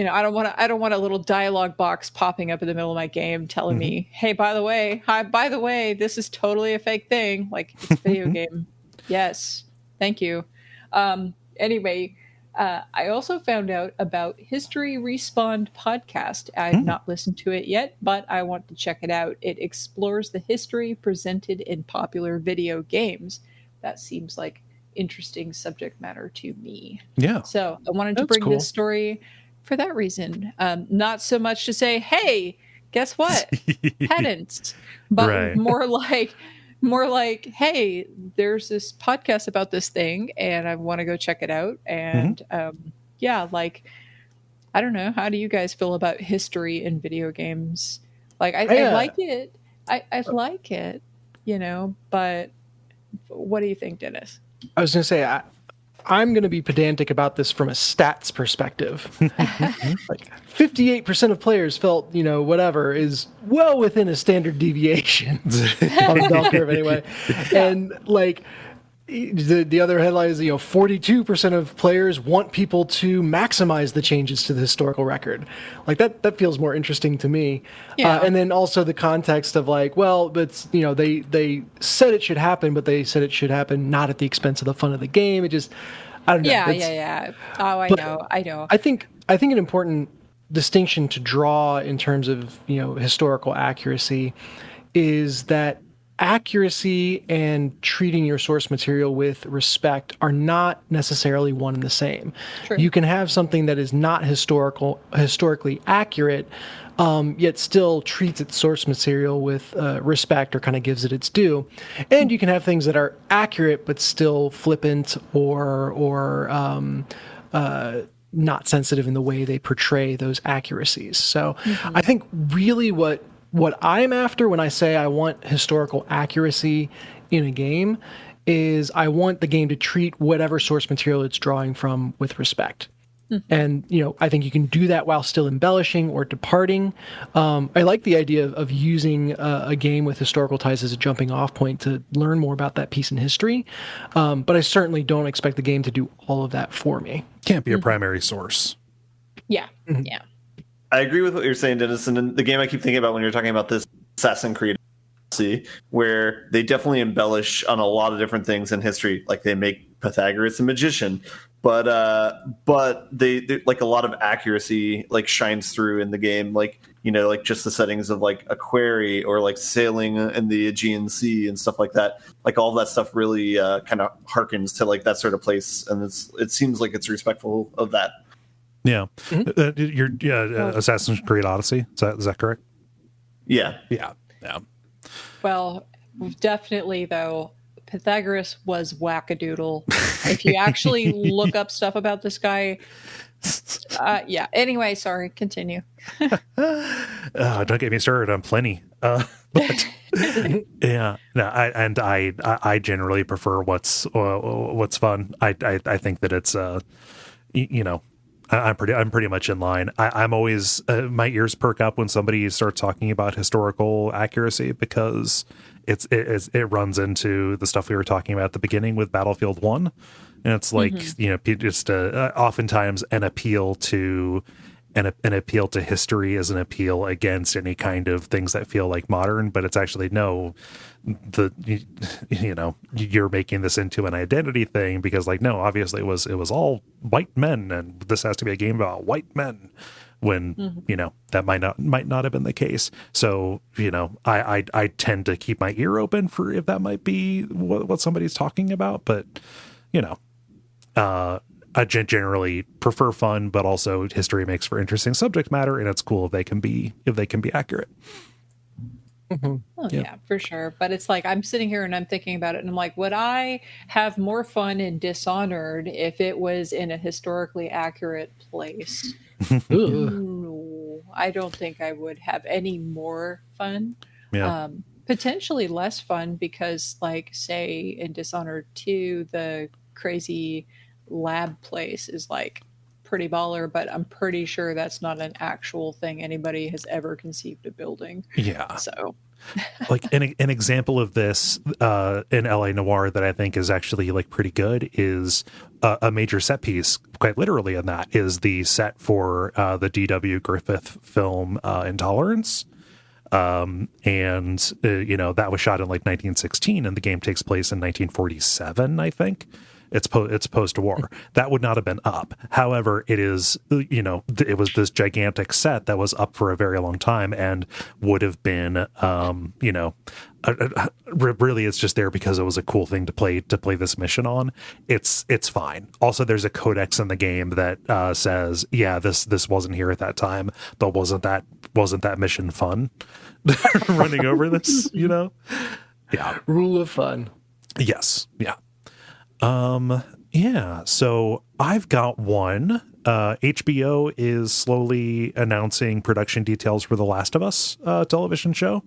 C: know, I don't want a little dialogue box popping up in the middle of my game telling me, hey, by the way, this is totally a fake thing. Like it's a video game. Yes. Thank you. Anyway, I also found out about History Respawned podcast. I've not listened to it yet, but I want to check it out. It explores the history presented in popular video games. That seems like interesting subject matter to me. Yeah. So I wanted to bring this story for that reason. Not so much to say, hey, guess what? Pedants. But more like, hey, there's this podcast about this thing and I want to go check it out. And like, I don't know. How do you guys feel about history in video games? Like, I like it. I like it, you know, but what do you think, Dennis?
B: I was going to say, I'm going to be pedantic about this from a stats perspective. Like 58% of players felt, you know, whatever is well within a standard deviation on the bell curve anyway. And like the other headline is, you know, 42% of players want people to maximize the changes to the historical record. Like that feels more interesting to me. And then also the context of like, well, but you know, they said it should happen, but they said it should happen not at the expense of the fun of the game. It just, I don't know. Oh, I know. I think an important distinction to draw in terms of, you know, historical accuracy is that accuracy and treating your source material with respect are not necessarily one and the same.
C: True.
B: You can have something that is not historically accurate, yet still treats its source material with respect or kind of gives it its due. And you can have things that are accurate but still flippant or not sensitive in the way they portray those accuracies. So I think really what I'm after when I say I want historical accuracy in a game is I want the game to treat whatever source material it's drawing from with respect. And, I think you can do that while still embellishing or departing. I like the idea of using a game with historical ties as a jumping off point to learn more about that piece in history. But I certainly don't expect the game to do all of that for me.
A: Can't be a primary source.
C: Yeah. Yeah.
D: I agree with what you're saying, Dennis. And the game I keep thinking about when you're talking about this Assassin's Creed, where they definitely embellish on a lot of different things in history. Like they make Pythagoras a magician, but they like a lot of accuracy like shines through in the game. Like, like just the settings of like a quarry or like sailing in the Aegean Sea and stuff like that. Like all that stuff really kind of harkens to like that sort of place. And it seems like it's respectful of that.
A: Yeah. Assassin's Creed Odyssey. Is that correct?
D: Yeah.
A: Yeah.
C: Well, definitely, though, Pythagoras was wackadoodle. If you actually look up stuff about this guy, yeah. Anyway, sorry, continue.
A: Don't get me started on Pliny. But yeah, no, I generally prefer what's fun. I think that it's I'm pretty much in line. I'm always my ears perk up when somebody starts talking about historical accuracy because it runs into the stuff we were talking about at the beginning with Battlefield 1, and it's like just oftentimes an appeal to history is an appeal against any kind of things that feel like modern, but it's actually you're making this into an identity thing because obviously it was all white men and this has to be a game about white men when that might not have been the case. So I tend to keep my ear open for if that might be what somebody's talking about, but I generally prefer fun, but also history makes for interesting subject matter, and it's cool if they can be accurate.
C: Oh, yeah, for sure. But it's like I'm sitting here and I'm thinking about it, and I'm like, would I have more fun in Dishonored if it was in a historically accurate place? Ooh, I don't think I would have any more fun.
A: Yeah.
C: Potentially less fun because, like, say in Dishonored 2, the crazy lab place is like pretty baller, but I'm pretty sure that's not an actual thing anybody has ever conceived of building.
A: Yeah.
C: So
A: like an example of this in LA Noire that I think is actually like pretty good is a major set piece, quite literally, in that is the set for the D.W. Griffith film Intolerance. And that was shot in like 1916 and the game takes place in 1947, I think. It's post-war. That would not have been up. However, it is, it was this gigantic set that was up for a very long time and would have been, really it's just there because it was a cool thing to play this mission on. It's fine. Also, there's a codex in the game that says, yeah, this wasn't here at that time, but wasn't that mission fun? Running over this, Yeah.
B: Rule of fun.
A: Yes. Yeah. So I've got one. HBO is slowly announcing production details for the Last of Us television show.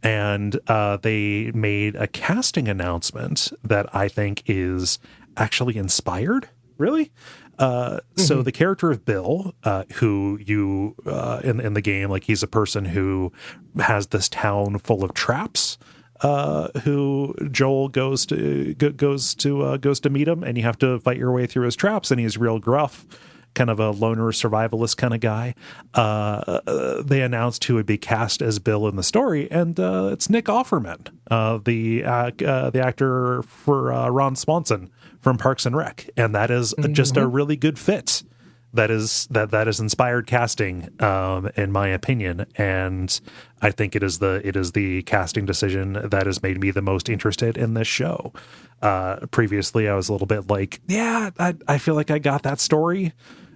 A: And they made a casting announcement that I think is actually inspired, really. So the character of Bill, who you in the game, like he's a person who has this town full of traps. Who Joel goes to meet him, and you have to fight your way through his traps, and he's real gruff, kind of a loner survivalist kind of guy. They announced who would be cast as Bill in the story, and it's Nick Offerman, the actor for Ron Swanson from Parks and Rec, and that is just a really good fit that is inspired casting, in my opinion, and I think it is the casting decision that has made me the most interested in this show. Previously, I was a little bit like, yeah, I feel like I got that story.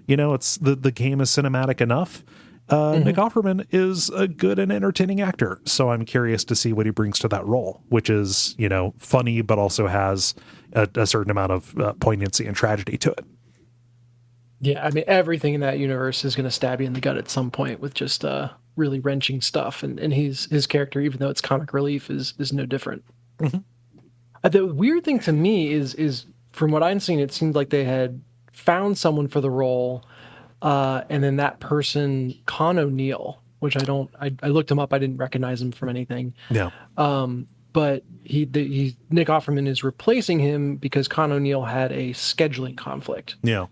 A: It's the game is cinematic enough. Nick Offerman is a good and entertaining actor, so I'm curious to see what he brings to that role, which is, funny, but also has a certain amount of poignancy and tragedy to it.
B: Yeah, I mean, everything in that universe is going to stab you in the gut at some point with just really wrenching stuff, and his character, even though it's comic relief, is no different. The weird thing to me is from what I've seen, it seemed like they had found someone for the role. And then that person, Con O'Neill, which I looked him up. I didn't recognize him from anything.
A: Yeah.
B: But Nick Offerman is replacing him because Con O'Neill had a scheduling conflict.
A: Yeah.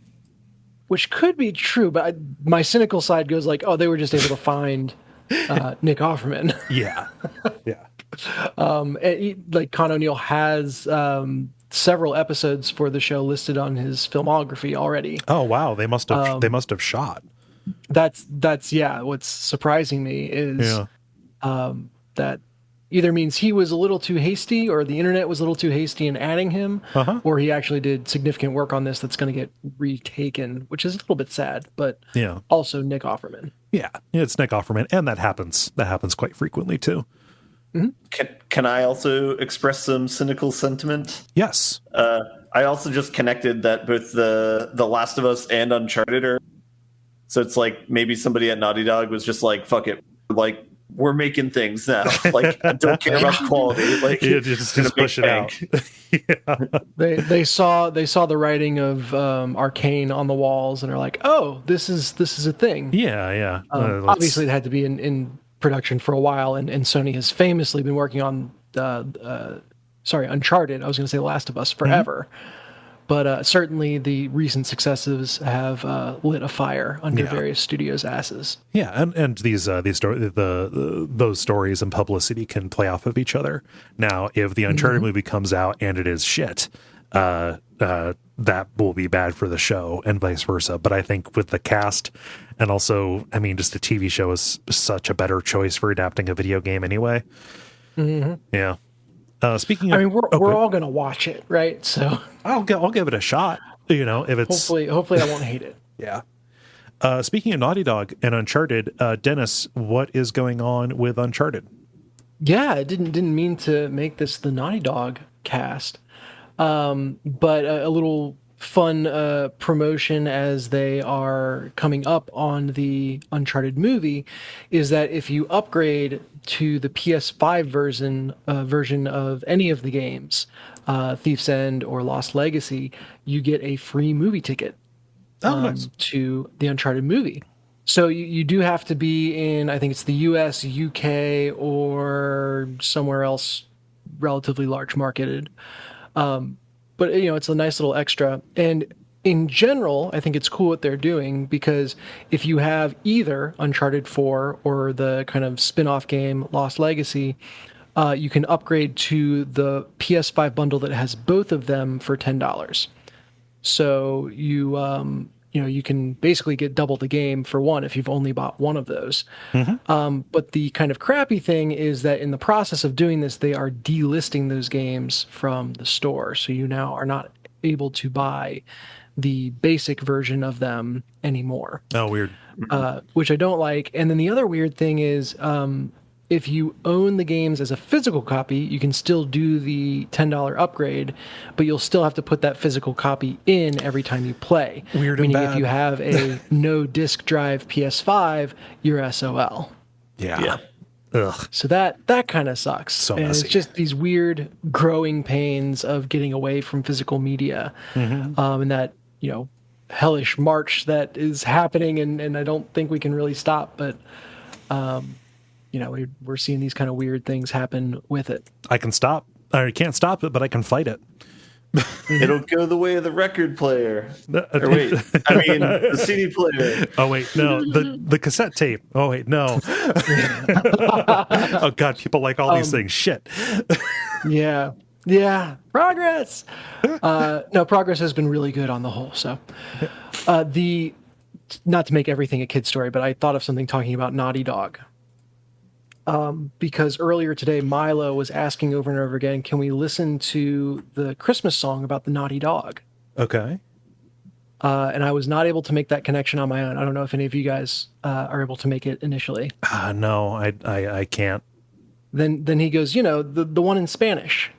B: Which could be true, but my cynical side goes like, oh, they were just able to find Nick Offerman.
A: Yeah. Yeah.
B: Like Con O'Neill has several episodes for the show listed on his filmography already.
A: Oh wow, they must have shot.
B: That's what's surprising me is that either means he was a little too hasty, or the internet was a little too hasty in adding him, or he actually did significant work on this that's going to get retaken, which is a little bit sad, but also Nick Offerman.
A: Yeah, it's Nick Offerman, and that happens quite frequently too.
D: Can I also express some cynical sentiment?
A: Yes.
D: I also just connected that both the Last of Us and Uncharted are. So it's like maybe somebody at Naughty Dog was just like, "Fuck it, like we're making things now. Like I don't care about quality. Like
A: just push it out."
B: They saw the writing of Arcane on the walls and are like, "Oh, this is a thing."
A: Yeah.
B: Obviously, it had to be in production for a while, and Sony has famously been working on Uncharted. I was going to say Last of Us forever, but certainly the recent successes have lit a fire under various studios' asses. Yeah,
A: and these stories, those stories and publicity can play off of each other. Now, if the Uncharted movie comes out and it is shit, that will be bad for the show, and vice versa. But I think with the cast, and also, I mean, just a TV show is such a better choice for adapting a video game anyway. Yeah. Speaking of,
B: I mean, we're all going to watch it, right? So
A: I'll give it a shot. If it's
B: hopefully I won't hate it.
A: Yeah. Speaking of Naughty Dog and Uncharted, Dennis, what is going on with Uncharted?
B: Yeah, I didn't mean to make this the Naughty Dog cast. But a little fun promotion as they are coming up on the Uncharted movie is that if you upgrade to the PS5 version of any of the games, Thief's End or Lost Legacy, you get a free movie ticket to the Uncharted movie. So you do have to be in, I think it's the US, UK, or somewhere else relatively large marketed. But it's a nice little extra. And in general, I think it's cool what they're doing, because if you have either Uncharted 4 or the kind of spin-off game Lost Legacy, you can upgrade to the PS5 bundle that has both of them for $10. So you can basically get double the game for one if you've only bought one of those. But the kind of crappy thing is that in the process of doing this, they are delisting those games from the store. So you now are not able to buy the basic version of them anymore.
A: Oh, weird.
B: Which I don't like. And then the other weird thing is, if you own the games as a physical copy, you can still do the $10 upgrade, but you'll still have to put that physical copy in every time you play.
A: Weird
B: Meaning
A: and bad.
B: if you have a no disk drive PS5, you're SOL.
A: Yeah. Ugh.
B: So that kind of sucks.
A: So
B: and
A: messy.
B: it's just these weird growing pains of getting away from physical media. And that, hellish march that is happening, and I don't think we can really stop, but we're seeing these kind of weird things happen with it.
A: I can't stop it, but I can fight it.
D: It'll go the way of the record player. Or wait, I mean the CD player.
A: Oh wait, no, the cassette tape. Oh wait, no. Oh god, people like all these things. Shit.
B: Yeah. Progress. No, progress has been really good on the whole. So, the not to make everything a kid story, but I thought of something talking about Naughty Dog. Because earlier today, Milo was asking over and over again, can we listen to the Christmas song about the Naughty Dog?
A: Okay.
B: And I was not able to make that connection on my own. I don't know if any of you guys are able to make it initially.
A: No, I can't.
B: Then he goes, the one in Spanish.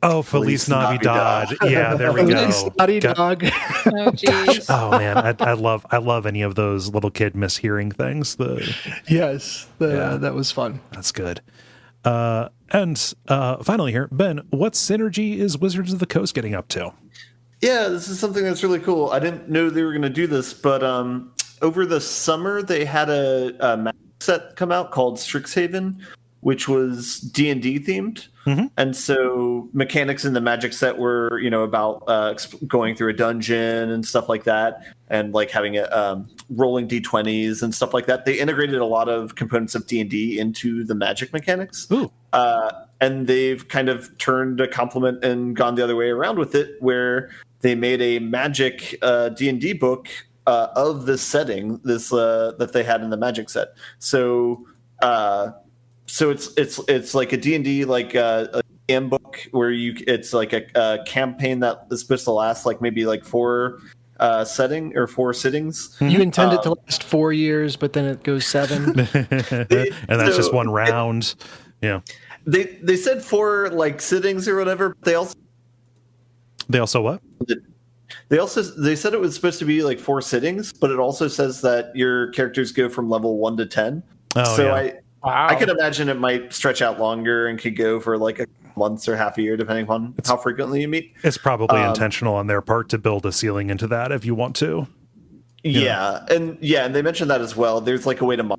A: Oh, Feliz Navidad. Yeah, there we go.
B: Naughty Dog.
C: Oh, geez.
A: Oh man, I love any of those little kid mishearing things.
B: Yes, that was fun.
A: That's good. And finally here, Ben, what synergy is Wizards of the Coast getting up to?
D: Yeah, this is something that's really cool. I didn't know they were going to do this, but over the summer they had a magic set come out called Strixhaven, which was D&D themed. Mm-hmm. And so mechanics in the magic set were, about going through a dungeon and stuff like that, and like having rolling D20s and stuff like that. They integrated a lot of components of D&D into the magic mechanics.
A: Ooh.
D: And they've kind of turned a compliment and gone the other way around with it, where they made a magic D&D book of this setting, that they had in the magic set. So it's like a D&D a game book where it's like a campaign that is supposed to last like maybe like 4 sittings.
B: You intend it to last 4 years, but then it goes 7.
A: And that's just one round. Yeah.
D: They said 4 like sittings or whatever. But
A: they also what?
D: They said it was supposed to be like 4 sittings, but it also says that your characters go from level 1 to 10.
A: Oh,
D: so
A: yeah.
D: I could imagine it might stretch out longer and could go for like a months or half a year, depending upon how frequently you meet.
A: It's probably intentional on their part to build a ceiling into that if you want to.
D: And they mentioned that as well. There's like a way to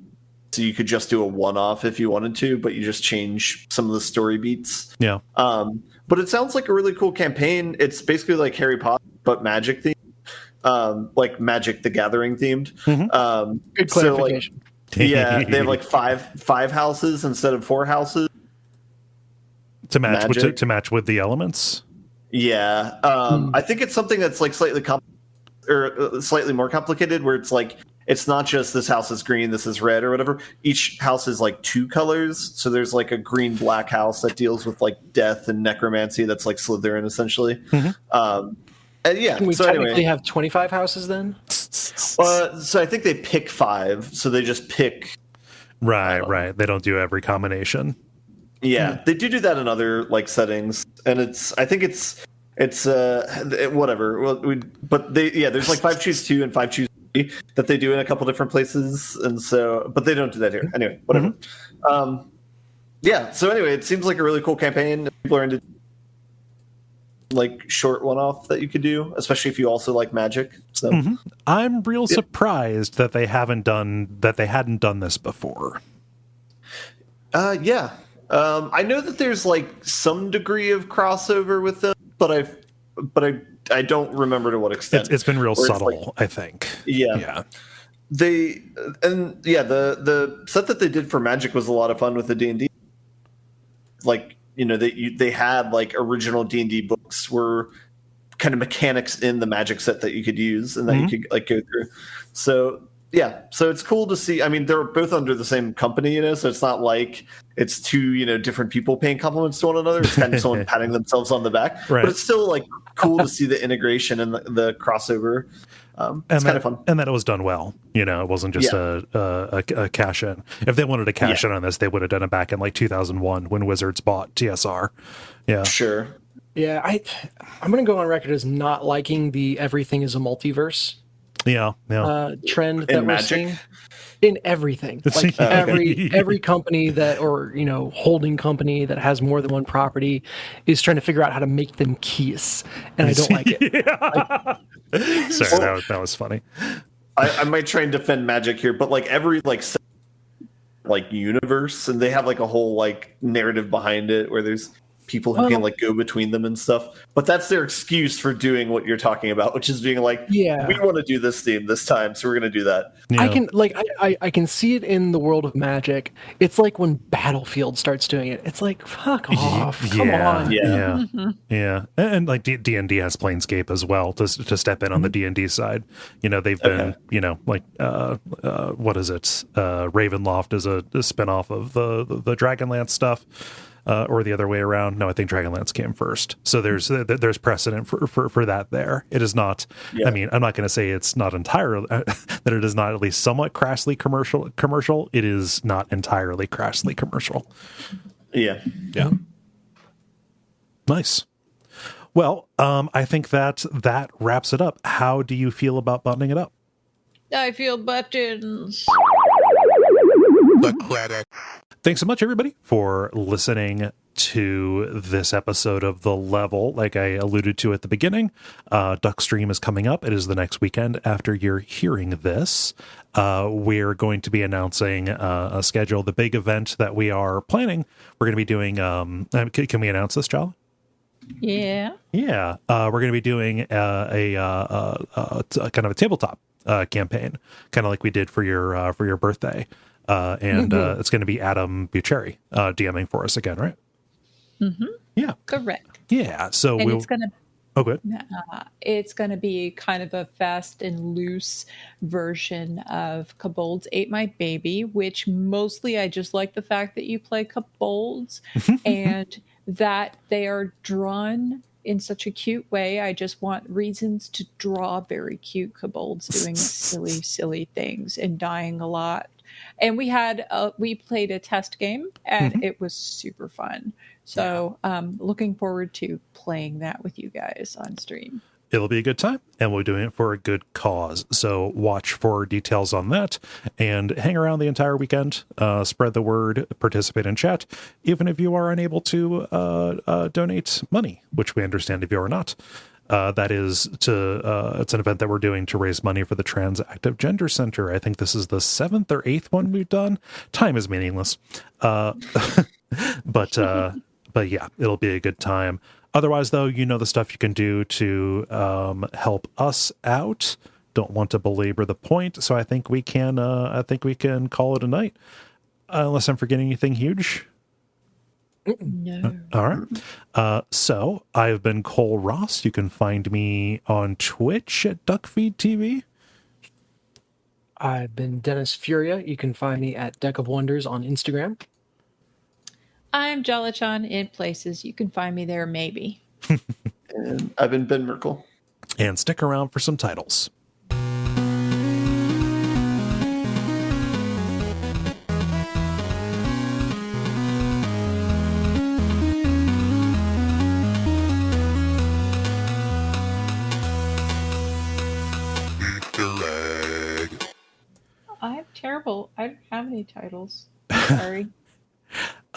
D: so you could just do a one-off if you wanted to, but you just change some of the story beats.
A: Yeah.
D: But it sounds like a really cool campaign. It's basically like Harry Potter, but magic themed, like Magic the Gathering themed.
B: Mm-hmm. Good clarification.
D: So, they have like five houses instead of 4 houses
A: to match with the elements.
D: Yeah, I think it's something that's like slightly more complicated, where it's like it's not just this house is green, this is red, or whatever. Each house is like 2 colors. So there's like a green-black house that deals with like death and necromancy. That's like Slytherin essentially. Mm-hmm. And yeah,
B: can we
D: so
B: technically have 25 houses then?
D: So I think they pick 5. So they just pick.
A: Right. They don't do every combination.
D: Yeah, they do that in other like settings, and I think it's whatever. Well, but there's like 5 choose 2 and 5 choose 3 that they do in a couple different places, and so but they don't do that here. Anyway, whatever. Mm-hmm. So anyway, it seems like a really cool campaign. People are into like short one-off that you could do, especially if you also like Magic. So
A: I'm real surprised that they hadn't done this before.
D: I know that there's like some degree of crossover with them, but I don't remember to what extent.
A: It's been real subtle, I think.
D: Yeah. The set that they did for Magic was a lot of fun with the D&D. Like, they had like original D&D books were kind of mechanics in the Magic set that you could use and that you could like go through. So it's cool to see. I mean, they're both under the same company, so it's not like it's 2, different people paying compliments to one another. It's kind of someone patting themselves on the back, right. But it's still like cool to see the integration and the crossover. It's kind of fun,
A: and that it was done well. It wasn't just a cash in. If they wanted to cash in on this, they would have done it back in like 2001 when Wizards bought TSR. Yeah,
D: sure.
B: Yeah, I'm going to go on record as not liking the everything is a multiverse. Trend that we're seeing in everything. Like every company that, or holding company that has more than one property is trying to figure out how to make them kiss, and I don't like it.
A: Sorry, that was funny.
D: I might try and defend Magic here, but like every like universe, and they have like a whole like narrative behind it where there's people who can like go between them and stuff. But that's their excuse for doing what you're talking about, which is being like, we want to do this theme this time, so we're going to do that.
B: I can I can see it in the world of Magic. It's like when Battlefield starts doing it. It's like, fuck off. Come on.
A: Yeah. And like D&D has Planescape as well to step in on the D&D side. They've been, like what is it? Ravenloft is a spinoff of the Dragonlance stuff. Or the other way around. No, I think Dragonlance came first. So there's precedent for that there. It is not, I mean, I'm not going to say it's not entirely, that it is not at least somewhat crassly commercial. It is not entirely crassly commercial.
D: Yeah.
A: Nice. Well, I think that wraps it up. How do you feel about buttoning it up?
C: I feel buttons.
E: The credit.
A: Thanks so much, everybody, for listening to this episode of The Level. Like I alluded to at the beginning, Duckstream is coming up. It is the next weekend after you're hearing this. We're going to be announcing a schedule, the big event that we are planning. We're going to be doing, can we announce this, Jala?
C: Yeah.
A: Yeah. We're going to be doing a kind of a tabletop campaign, kind of like we did for your birthday. It's going to be Adam Bucheri DMing for us again, right?
C: Mm-hmm.
A: Yeah.
C: Correct.
A: Yeah. So
C: it's going to...
A: Oh, good.
C: It's going to be kind of a fast and loose version of Kobolds Ate My Baby, which mostly I just like the fact that you play kobolds and that they are drawn in such a cute way. I just want reasons to draw very cute kobolds doing silly things and dying a lot. And we played a test game and it was super fun. So looking forward to playing that with you guys on stream.
A: It'll be a good time, and we're doing it for a good cause. So watch for details on that, and hang around the entire weekend. Spread the word, participate in chat, even if you are unable to donate money, which we understand if you are not. That is it's an event that we're doing to raise money for the Trans Active Gender Center. I think this is the 7th or 8th one we've done. Time is meaningless. But yeah, it'll be a good time. Otherwise, though, the stuff you can do to help us out. Don't want to belabor the point, so I think we can call it a night. Unless I'm forgetting anything huge.
C: No.
A: All right. So I've been Kole Ross. You can find me on Twitch at Duckfeed.tv.
B: I've been Dennis Furia. You can find me at Deck of Wonders on Instagram.
C: I'm Jala-chan in places. You can find me there, maybe.
D: And I've been Ben Merkel.
A: And stick around for some titles.
C: I'm terrible. I don't have any titles. Sorry.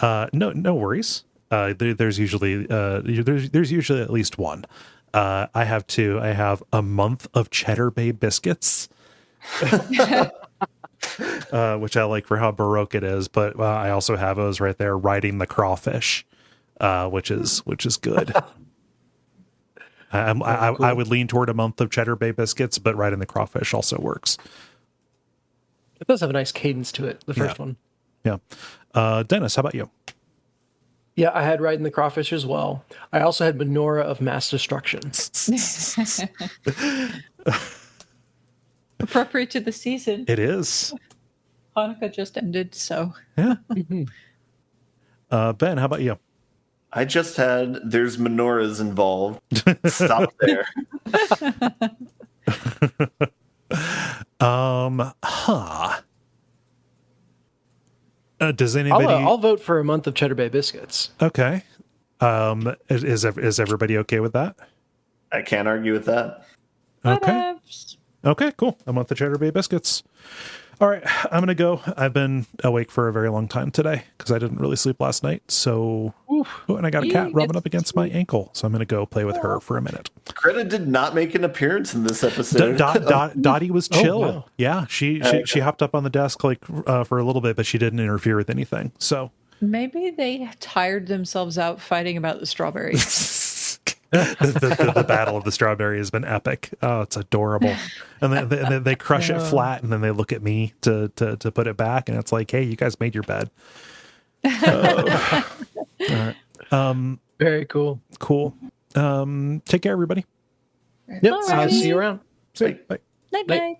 A: No worries. There's usually at least one. I have two. I have a month of Cheddar Bay biscuits, which I like for how Baroque it is. But I also have those right there, riding the crawfish, which is good. I would lean toward a month of Cheddar Bay biscuits, but riding the crawfish also works.
B: It does have a nice cadence to it, the first one.
A: Yeah. Dennis, how about you?
B: Yeah, I had Riding the Crawfish as well. I also had Menorah of Mass Destruction.
C: Appropriate to the season.
A: It is.
C: Hanukkah just ended, so.
A: Yeah. Ben, how about you?
D: I just had There's Menorahs Involved. Stop there.
A: Does anybody?
B: I'll vote for a month of Cheddar Bay biscuits.
A: Okay. Is everybody okay with that?
D: I can't argue with that.
A: Okay. Okay, cool. A month of Cheddar Bay biscuits. All right, I'm going to go. I've been awake for a very long time today because I didn't really sleep last night. So, and I got a cat rubbing up against my ankle. So I'm going to go play with her for a minute.
D: Greta did not make an appearance in this episode.
A: Dottie was chill.
B: Wow.
A: Yeah, she hopped up on the desk for a little bit, but she didn't interfere with anything. So
C: Maybe they tired themselves out fighting about the strawberries.
A: The battle of the strawberry has been epic. Oh, it's adorable. And they crush it flat, and then they look at me to put it back, and it's like, hey, you guys made your bed.
B: Very cool.
A: Cool. Take care, everybody.
B: Yep. I'll see you around.
A: Bye.
C: Night, night.